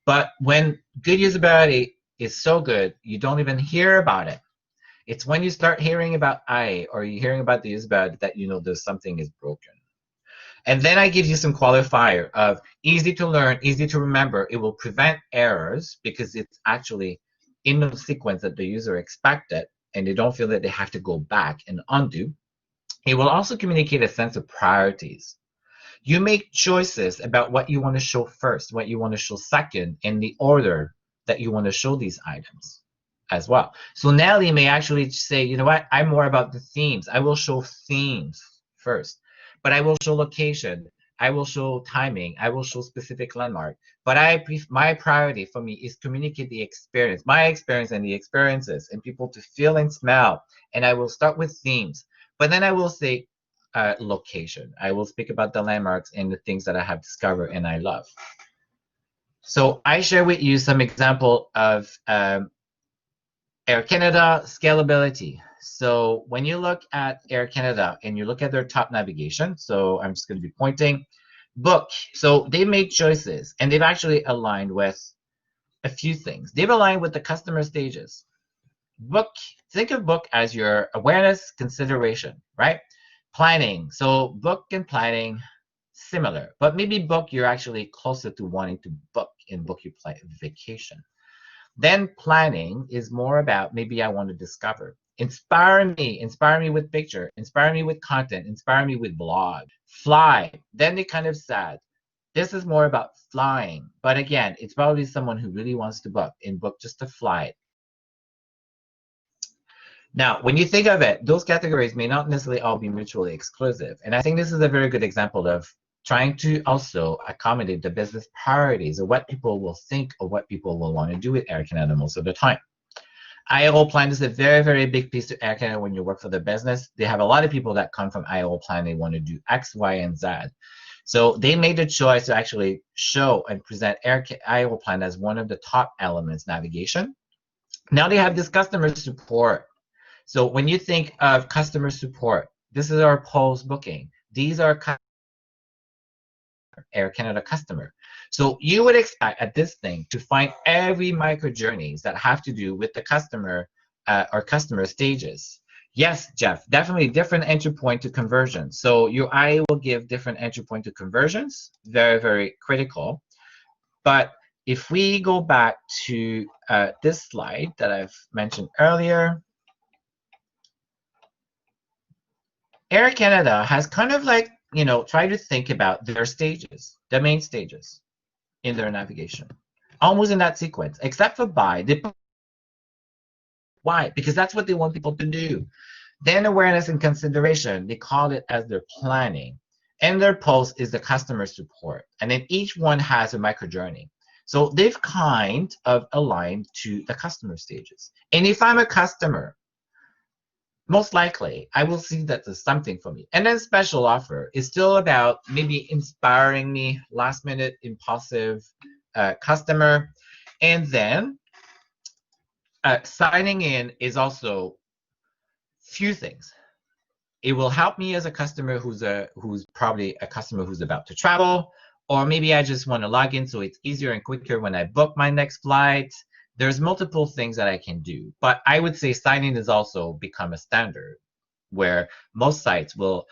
But when good usability is so good, you don't even hear about it. It's when you start hearing about I or you're hearing about the usability that you know there's something is broken. And then I give you some qualifier of easy to learn, easy to remember. It will prevent errors because it's actually in the sequence that the user expected, and they don't feel that they have to go back and undo. It will also communicate a sense of priorities. You make choices about what you want to show first, what you want to show second, in the order that you want to show these items as well. So Nelly may actually say, you know what, I'm more about the themes. I will show themes first, but I will show location I will show timing. I will show specific landmark. But my priority for me is communicate the experience, my experience and the experiences, and people to feel and smell. And I will start with themes, but then I will say location. I will speak about the landmarks and the things that I have discovered and I love. So I share with you some example of Air Canada scalability. So when you look at Air Canada and you look at their top navigation, so I'm just going to be pointing, book. So they made choices and they've actually aligned with a few things. They've aligned with the customer stages. Book, think of book as your awareness consideration, right? Planning. So book and planning, similar, but maybe book you're actually closer to wanting to book and book your vacation. Then planning is more about maybe I want to discover. Inspire me with picture, inspire me with content, inspire me with blog. Fly. Then they kind of said, this is more about flying. But again, it's probably someone who really wants to book and book just to fly. Now, when you think of it, those categories may not necessarily all be mutually exclusive. And I think this is a very good example of trying to also accommodate the business priorities of what people will think or what people will want to do with Air Canada most of the time. IO plan is a very, very big piece to Air Canada when you work for the business. They have a lot of people that come from IO plan. They want to do X, Y, and Z. So they made the choice to actually show and present IO plan as one of the top elements navigation. Now they have this customer support. So when you think of customer support, this is our post booking. These are Air Canada customer. So you would expect at this thing to find every micro journeys that have to do with the customer or customer stages. Yes, Jeff, definitely different entry point to conversion. So your IA will give different entry point to conversions. Very, very critical. But if we go back to this slide that I've mentioned earlier, Air Canada has kind of like, try to think about their stages, the main stages in their navigation, almost in that sequence, except for buy. Why? Because that's what they want people to do. Then awareness and consideration, they call it as their planning. And their post is the customer support. And then each one has a micro journey. So they've kind of aligned to the customer stages. And if I'm a customer, most likely I will see that there's something for me. And then special offer is still about maybe inspiring me, last minute impulsive customer. And then signing in is also few things. It will help me as a customer who's probably a customer who's about to travel, or maybe I just want to log in so it's easier and quicker when I book my next flight. There's multiple things that I can do, but I would say signing has also become a standard where most sites will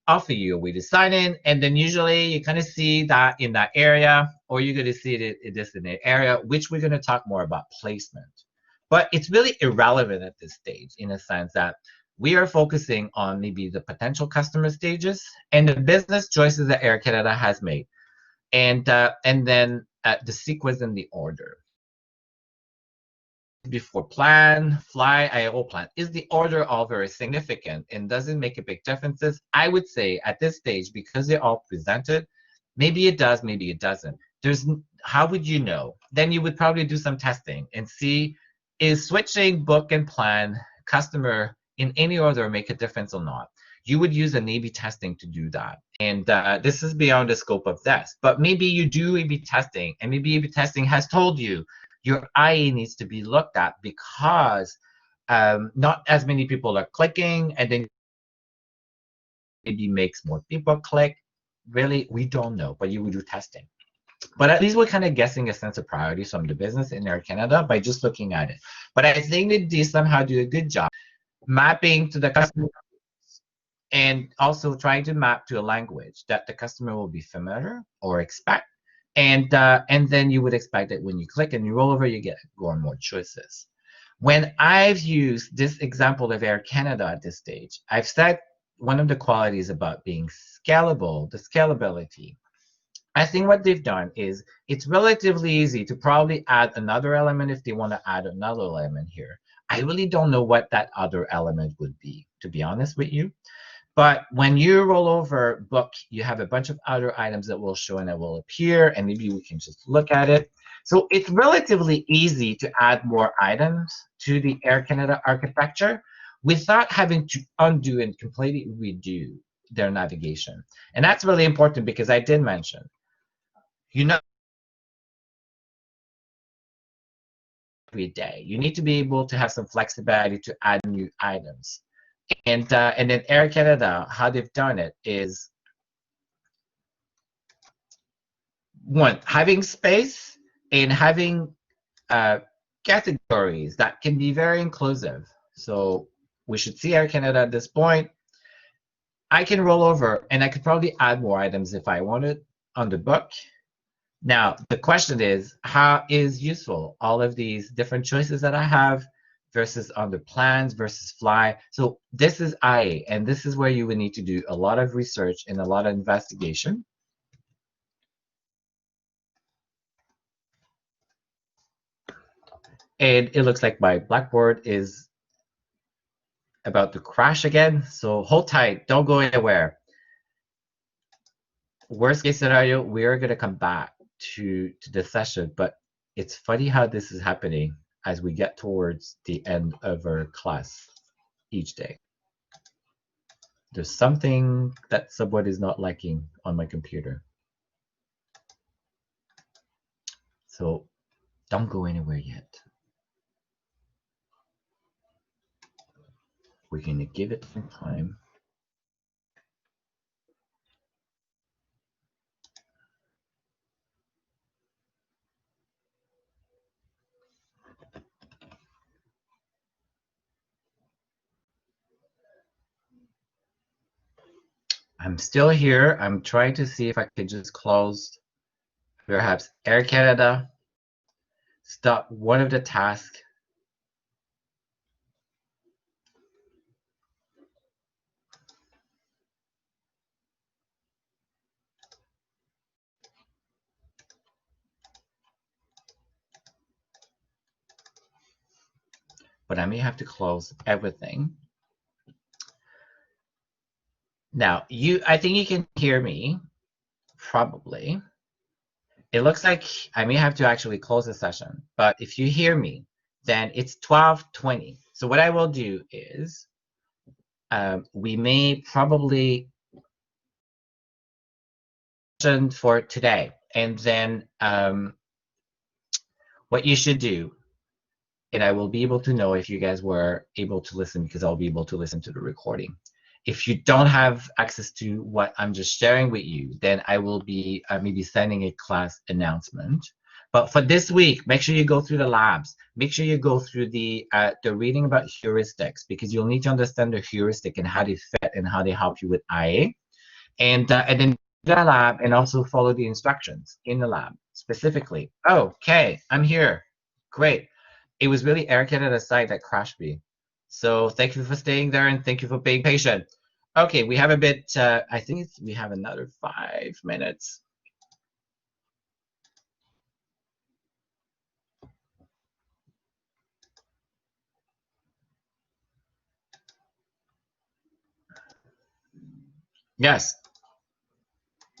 offer you a way to sign in, and then usually you kind of see that in that area, or you're going to see it in this in the area, which we're going to talk more about placement. But it's really irrelevant at this stage in a sense that we are focusing on maybe the potential customer stages and the business choices that Air Canada has made, and then the sequence and the order. Before plan, fly, IO plan. Is the order all very significant and does it make a big differences? I would say at this stage, because they're all presented, maybe it does, maybe it doesn't. How would you know? Then you would probably do some testing and see, is switching book and plan customer in any order make a difference or not? You would use an A/B testing to do that. And this is beyond the scope of this. But maybe you do A/B testing, and maybe A/B testing has told you your IA needs to be looked at because not as many people are clicking, and then maybe makes more people click. Really, we don't know, but you would do testing. But at least we're kind of guessing a sense of priorities from the business in Air Canada by just looking at it. But I think that they somehow do a good job mapping to the customer and also trying to map to a language that the customer will be familiar or expect. And then you would expect that when you click and you roll over, you get more choices. When I've used this example of Air Canada at this stage, I've said one of the qualities about being scalable, the scalability. I think what they've done is it's relatively easy to probably add another element if they want to add another element here. I really don't know what that other element would be, to be honest with you. But when you roll over book, you have a bunch of other items that will show and that will appear, and maybe we can just look at it. So it's relatively easy to add more items to the Air Canada architecture without having to undo and completely redo their navigation. And that's really important because I did mention, you know, every day, you need to be able to have some flexibility to add new items. And then Air Canada, how they've done it is one, having space and having categories that can be very inclusive. So we should see Air Canada at this point. I can roll over and I could probably add more items if I wanted on the book. Now, the question is, how is useful all of these different choices that I have versus on the plans versus fly? So this is IA, and this is where you would need to do a lot of research and a lot of investigation. And it looks like my Blackboard is about to crash again. So hold tight, don't go anywhere. Worst case scenario, we are going to come back to the session, but it's funny how this is happening as we get towards the end of our class each day. There's something that someone is not liking on my computer. So don't go anywhere yet. We're going to give it some time. I'm still here. I'm trying to see if I can just close perhaps Air Canada, stop one of the tasks. But I may have to close everything. Now, I think you can hear me, probably. It looks like I may have to actually close the session, but if you hear me, then it's 12:20. So what I will do is we may probably for today, and then what you should do, and I will be able to know if you guys were able to listen because I'll be able to listen to the recording. If you don't have access to what I'm just sharing with you, then I will be maybe sending a class announcement. But for this week, make sure you go through the labs. Make sure you go through the reading about heuristics because you'll need to understand the heuristic and how they fit and how they help you with IA. And then do the lab and also follow the instructions in the lab specifically. Okay, I'm here. Great. It was really Air Canada's site that crashed me. So thank you for staying there and thank you for being patient. Okay, we have a bit, I think we have another 5 minutes. Yes,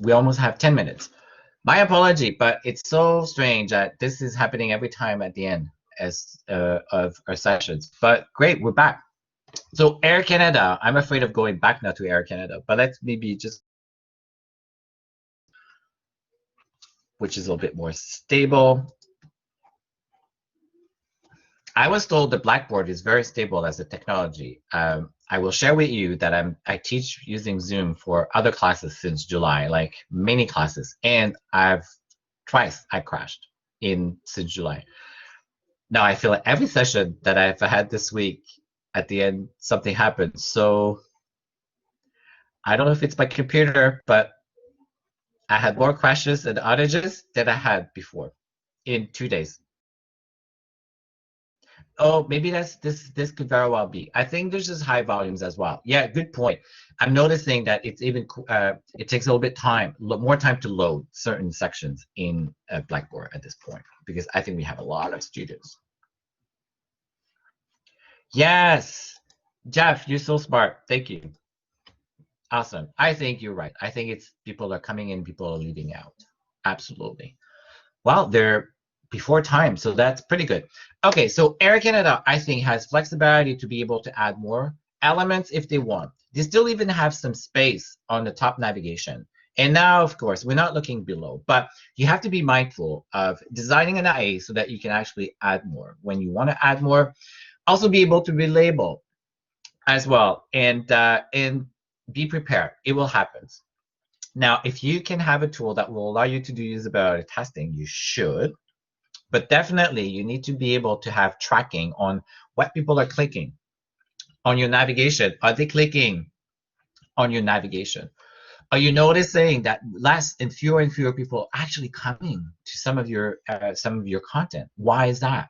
we almost have 10 minutes. My apology, but it's so strange that this is happening every time at the end of our sessions. But great, we're back. So Air Canada, I'm afraid of going back now to Air Canada, but let's maybe just, which is a little bit more stable. I was told the Blackboard is very stable as a technology. I will share with you that I teach using Zoom for other classes since July, like many classes, and twice I crashed since July. Now I feel like every session that I've had this week, at the end something happens. So I don't know if it's my computer, but I had more crashes and outages than I had before in 2 days. Oh, maybe this could very well be. I think there's just high volumes as well. Yeah, good point. I'm noticing that it's even it takes a little bit more time to load certain sections in Blackboard at this point because I think we have a lot of students. Yes, Jeff, you're so smart. Thank you. Awesome. I think you're right. I think it's people are coming in, people are leaving out. Absolutely. Well, they're before time, so that's pretty good. Okay, so Air Canada, I think, has flexibility to be able to add more elements if they want. They still even have some space on the top navigation. And now, of course, we're not looking below, but you have to be mindful of designing an IA so that you can actually add more. When you want to add more, also be able to relabel as well, and be prepared. It will happen. Now, if you can have a tool that will allow you to do usability testing, you should. But definitely, you need to be able to have tracking on what people are clicking on your navigation. Are they clicking on your navigation? Are you noticing that less and fewer people actually coming to some of your content? Why is that?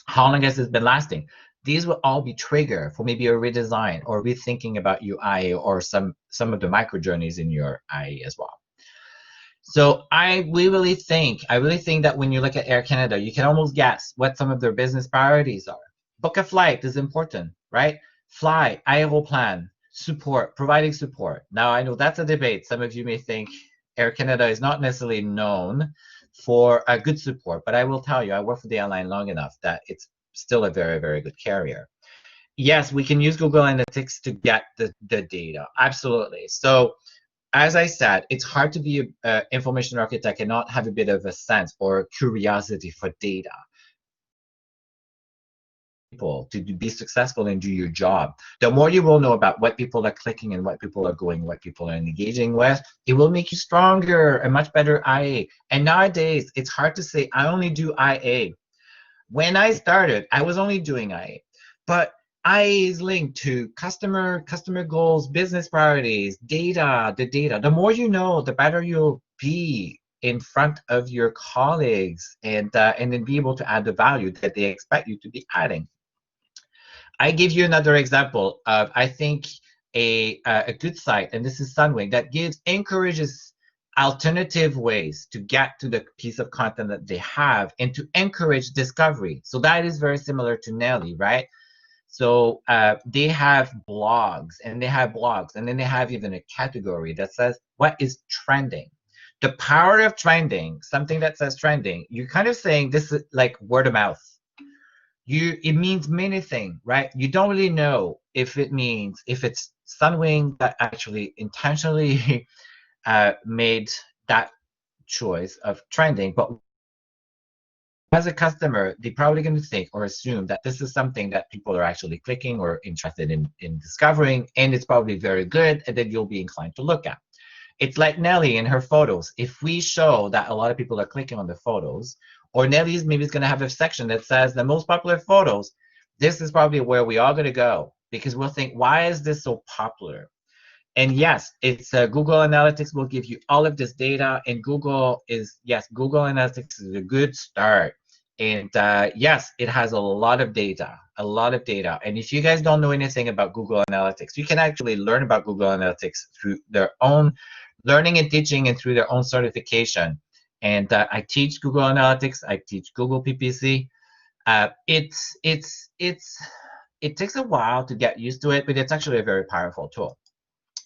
How long has this been lasting? These will all be trigger for maybe a redesign or rethinking about UI or some of the micro journeys in your IE as well. So I really think that when you look at Air Canada, you can almost guess what some of their business priorities are. Book a flight is important, right? Fly, Aeroplan, support, providing support. Now I know that's a debate. Some of you may think Air Canada is not necessarily known for a good support, but I will tell you, I worked for the airline long enough that it's still a very, very good carrier. Yes, we can use Google Analytics to get the data. Absolutely. So as I said, it's hard to be an information architect and not have a bit of a sense or curiosity for data. People to be successful and do your job. The more you will know about what people are clicking and what people are going, what people are engaging with, it will make you stronger, a much better IA. And nowadays, it's hard to say, I only do IA. When I started, I was only doing IA. But IA is linked to customer goals, business priorities, data, the data. The more you know, the better you'll be in front of your colleagues and then be able to add the value that they expect you to be adding. I give you another example of, I think, a good site, and this is Sunwing, that encourages alternative ways to get to the piece of content that they have and to encourage discovery. So that is very similar to Nelly, right? So they have blogs, and then they have even a category that says what is trending. The power of trending, something that says trending, you're kind of saying this is like word of mouth. It means many things, right? You don't really know if it's Sunwing that actually intentionally made that choice of trending, but as a customer, they're probably going to think or assume that this is something that people are actually clicking or interested in discovering, and it's probably very good, and then you'll be inclined to look at. It's like Nelly in her photos. If we show that a lot of people are clicking on the photos, or Nelly's maybe is going to have a section that says the most popular photos, this is probably where we are going to go because we'll think, why is this so popular? And yes, it's Google Analytics will give you all of this data, and Google Analytics is a good start. And yes, it has a lot of data, a lot of data. And if you guys don't know anything about Google Analytics, you can actually learn about Google Analytics through their own learning and teaching and through their own certification. And I teach Google Analytics, I teach Google PPC. It takes a while to get used to it, but it's actually a very powerful tool.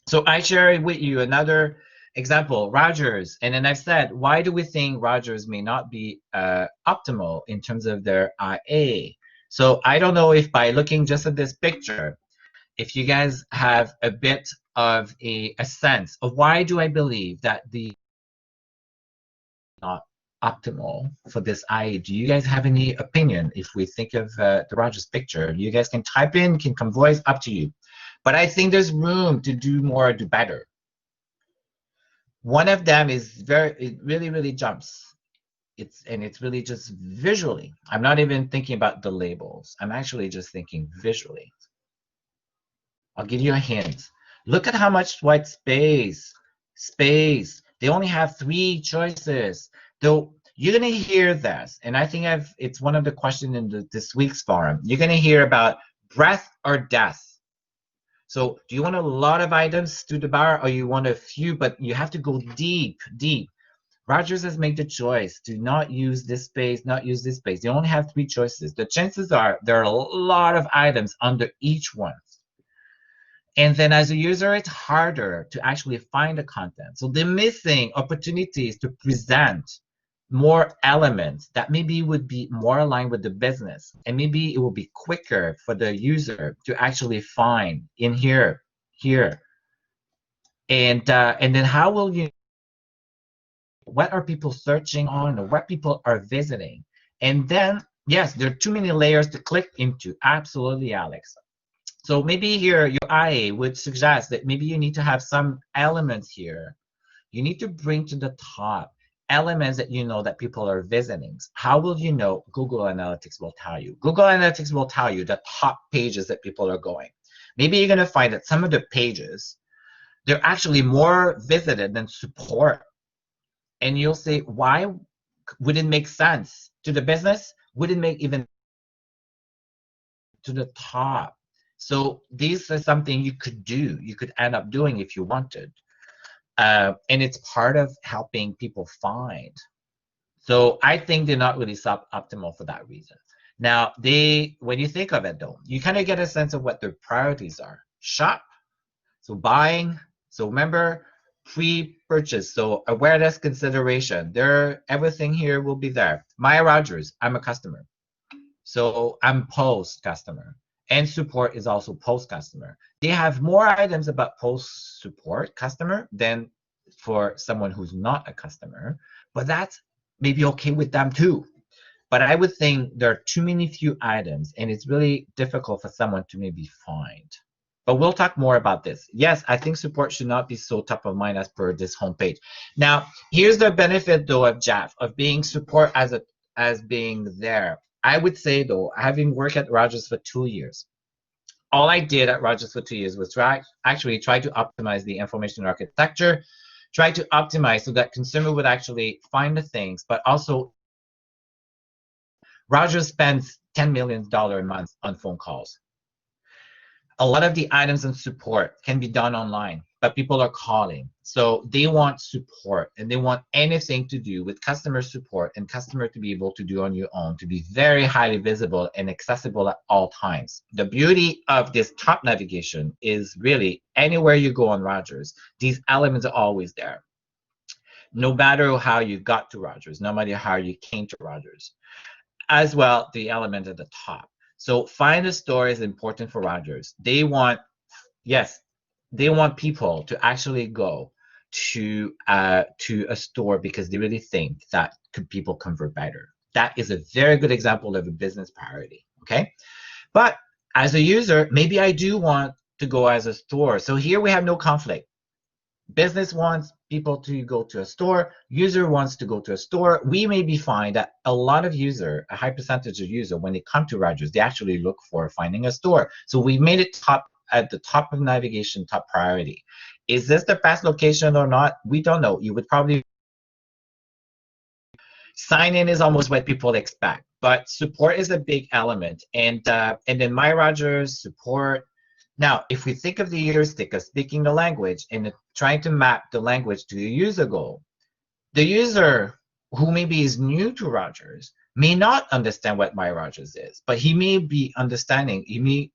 So I share with you another example, Rogers. And then I've said, why do we think Rogers may not be optimal in terms of their IA? So I don't know if by looking just at this picture, if you guys have a bit of a sense of why do I believe that the not optimal for this IA. Do you guys have any opinion if we think of the Rogers picture? You guys can type in, can come voice, up to you. But I think there's room to do more, do better. One of them is it really, really jumps. It's really just visually. I'm not even thinking about the labels. I'm actually just thinking visually. I'll give you a hint. Look at how much white space. They only have 3 choices. Though you're gonna hear this, and I think it's one of the questions in this week's forum. You're gonna hear about breadth or depth. So do you want a lot of items to the bar, or you want a few, but you have to go deep, deep? Rogers has made the choice to not use this space, not use this space. They only have 3 choices. The chances are there are a lot of items under each one. And then as a user, it's harder to actually find the content. So they're missing opportunities to present more elements that maybe would be more aligned with the business. And maybe it will be quicker for the user to actually find in here, here. And then how will you, what are people searching on or what people are visiting? And then, yes, there are too many layers to click into. Absolutely, Alex. So maybe here your IA would suggest that maybe you need to have some elements here. You need to bring to the top elements that you know that people are visiting. How will you know? Google Analytics will tell you. Google Analytics will tell you the top pages that people are going. Maybe you're going to find that some of the pages, they're actually more visited than support. And you'll say, why would it make sense to the business? Would it make even to the top? So this is something you could do. You could end up doing if you wanted. And it's part of helping people find. So I think they're not really suboptimal for that reason. Now, when you think of it though, you kind of get a sense of what their priorities are. Shop, so buying. So remember, pre-purchase, so awareness consideration. Everything here will be there. Maya Rogers, I'm a customer. So I'm post customer. And support is also post customer. They have more items about post support customer than for someone who's not a customer, but that's maybe okay with them too. But I would think there are too many few items and it's really difficult for someone to maybe find. But we'll talk more about this. Yes, I think support should not be so top of mind as per this homepage. Now, here's the benefit though of JAF, of being support as being there. I would say though, having worked at Rogers for 2 years, all I did at Rogers for 2 years was actually try to optimize the information architecture, try to optimize so that consumer would actually find the things, but also Rogers spends $10 million a month on phone calls. A lot of the items and support can be done online, but people are calling. So they want support and they want anything to do with customer support and customer to be able to do on your own, to be very highly visible and accessible at all times. The beauty of this top navigation is really anywhere you go on Rogers, these elements are always there. No matter how you got to Rogers, no matter how you came to Rogers. As well, the element at the top. So find a store is important for Rogers. They want, yes, they want people to actually go to a store because they really think that people convert better. That is a very good example of a business priority. Okay, but as a user, maybe I do want to go as a store. So here we have no conflict. Business wants people to go to a store. User wants to go to a store. We maybe find that a lot of a high percentage of user, when they come to Rogers, they actually look for finding a store. So we made it at the top of navigation, top priority. Is this the best location or not? We don't know. You would probably sign in is almost what people expect, but support is a big element. And then My Rogers support. Now, if we think of the heuristic of speaking the language and trying to map the language to the user goal, the user who maybe is new to Rogers may not understand what My Rogers is, but he may be understanding, he may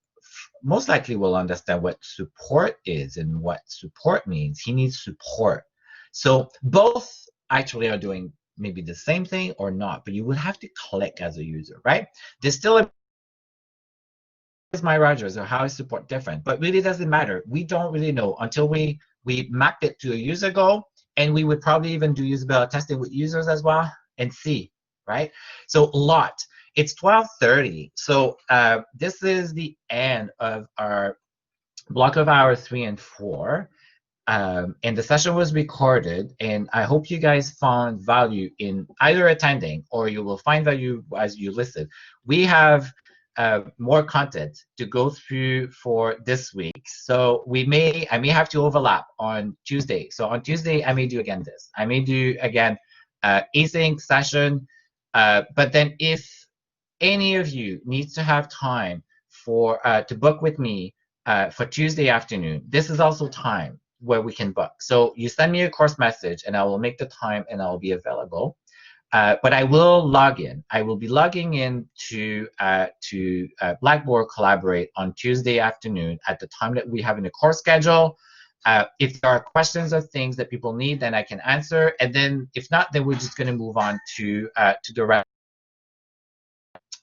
most likely will understand what support is and what support means. He needs support. So both actually are doing maybe the same thing or not, but you will have to click as a user, right? There's still a is My Rogers or how is support different? But really doesn't matter. We don't really know until we map it to a user goal, and we would probably even do usability testing with users as well and see, right? So a lot. It's 12:30. So this is the end of our block of hours 3 and 4. And the session was recorded, and I hope you guys found value in either attending or you will find value as you listen. We have more content to go through for this week. So I may have to overlap on Tuesday. So on Tuesday, I may do again this. I may do again ASYNC session. But then if any of you needs to have time to book with me for Tuesday afternoon, this is also time where we can book. So you send me a course message and I will make the time and I'll be available. But I will log in. I will be logging in to Blackboard Collaborate on Tuesday afternoon at the time that we have in the course schedule. If there are questions or things that people need, then I can answer. And then if not, then we're just going to move on to the rest.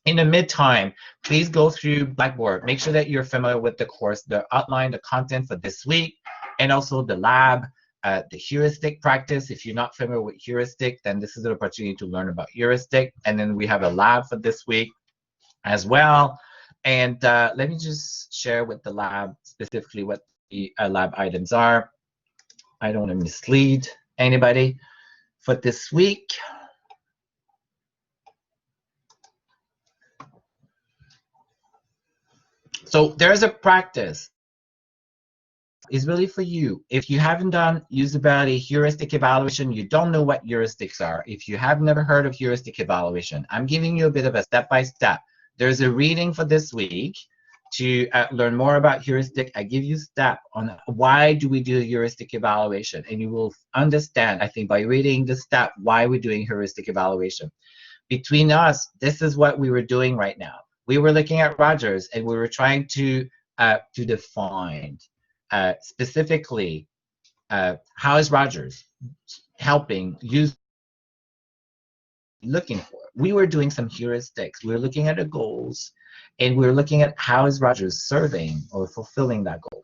In the mid-time, please go through Blackboard. Make sure that you're familiar with the course, the outline, the content for this week, and also the lab, the heuristic practice. If you're not familiar with heuristic, then this is an opportunity to learn about heuristic. And then we have a lab for this week as well. And let me just share with the lab specifically what the lab items are. I don't want to mislead anybody. For this week, so there's a practice. Is really for you. If you haven't done usability heuristic evaluation, you don't know what heuristics are. If you have never heard of heuristic evaluation, I'm giving you a bit of a step-by-step. There's a reading for this week to learn more about heuristic. I give you step on why do we do heuristic evaluation, and you will understand, I think, by reading the step, why we're doing heuristic evaluation. Between us, this is what we were doing right now. We were looking at Rogers, and we were trying to define specifically, how is Rogers helping use looking for? We were doing some heuristics. We were looking at the goals, and we were looking at how is Rogers serving or fulfilling that goal.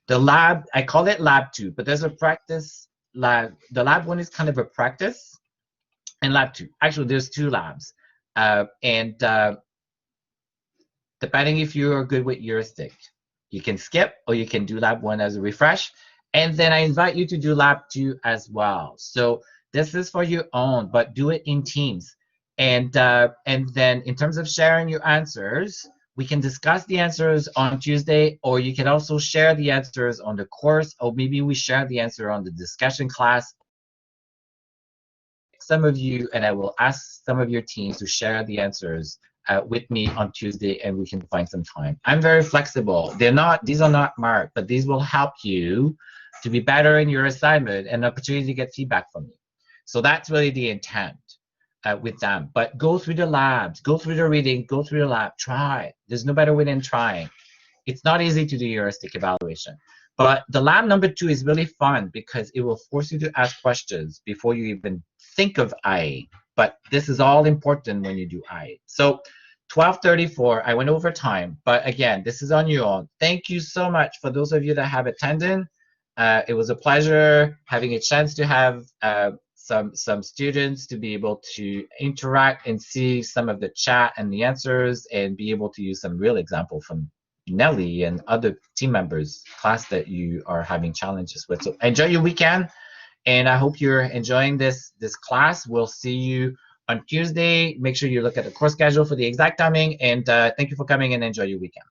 The lab, I call it lab 2, but there's a practice lab. The lab 1 is kind of a practice, and lab 2. Actually, there's 2 labs. And depending if you are good with heuristic, you can skip or you can do lab 1 as a refresh. And then I invite you to do lab 2 as well. So this is for your own, but do it in teams. And then in terms of sharing your answers, we can discuss the answers on Tuesday, or you can also share the answers on the course, or maybe we share the answer on the discussion class. Some of you, and I will ask some of your teams to share the answers with me on Tuesday, and we can find some time. I'm very flexible. These are not marked, but these will help you to be better in your assignment and opportunity to get feedback from you. So that's really the intent with them. But go through the labs, go through the reading, go through the lab, try. There's no better way than trying. It's not easy to do heuristic evaluation. But the lab number 2 is really fun because it will force you to ask questions before you even think of IA. But this is all important when you do IA. So 12:34, I went over time, but again, this is on your own. Thank you so much for those of you that have attended. It was a pleasure having a chance to have some students to be able to interact and see some of the chat and the answers and be able to use some real example from Nelly and other team members class that you are having challenges with. So enjoy your weekend, and I hope you're enjoying this class. We'll see you on Tuesday. Make sure you look at the course schedule for the exact timing, and thank you for coming and enjoy your weekend.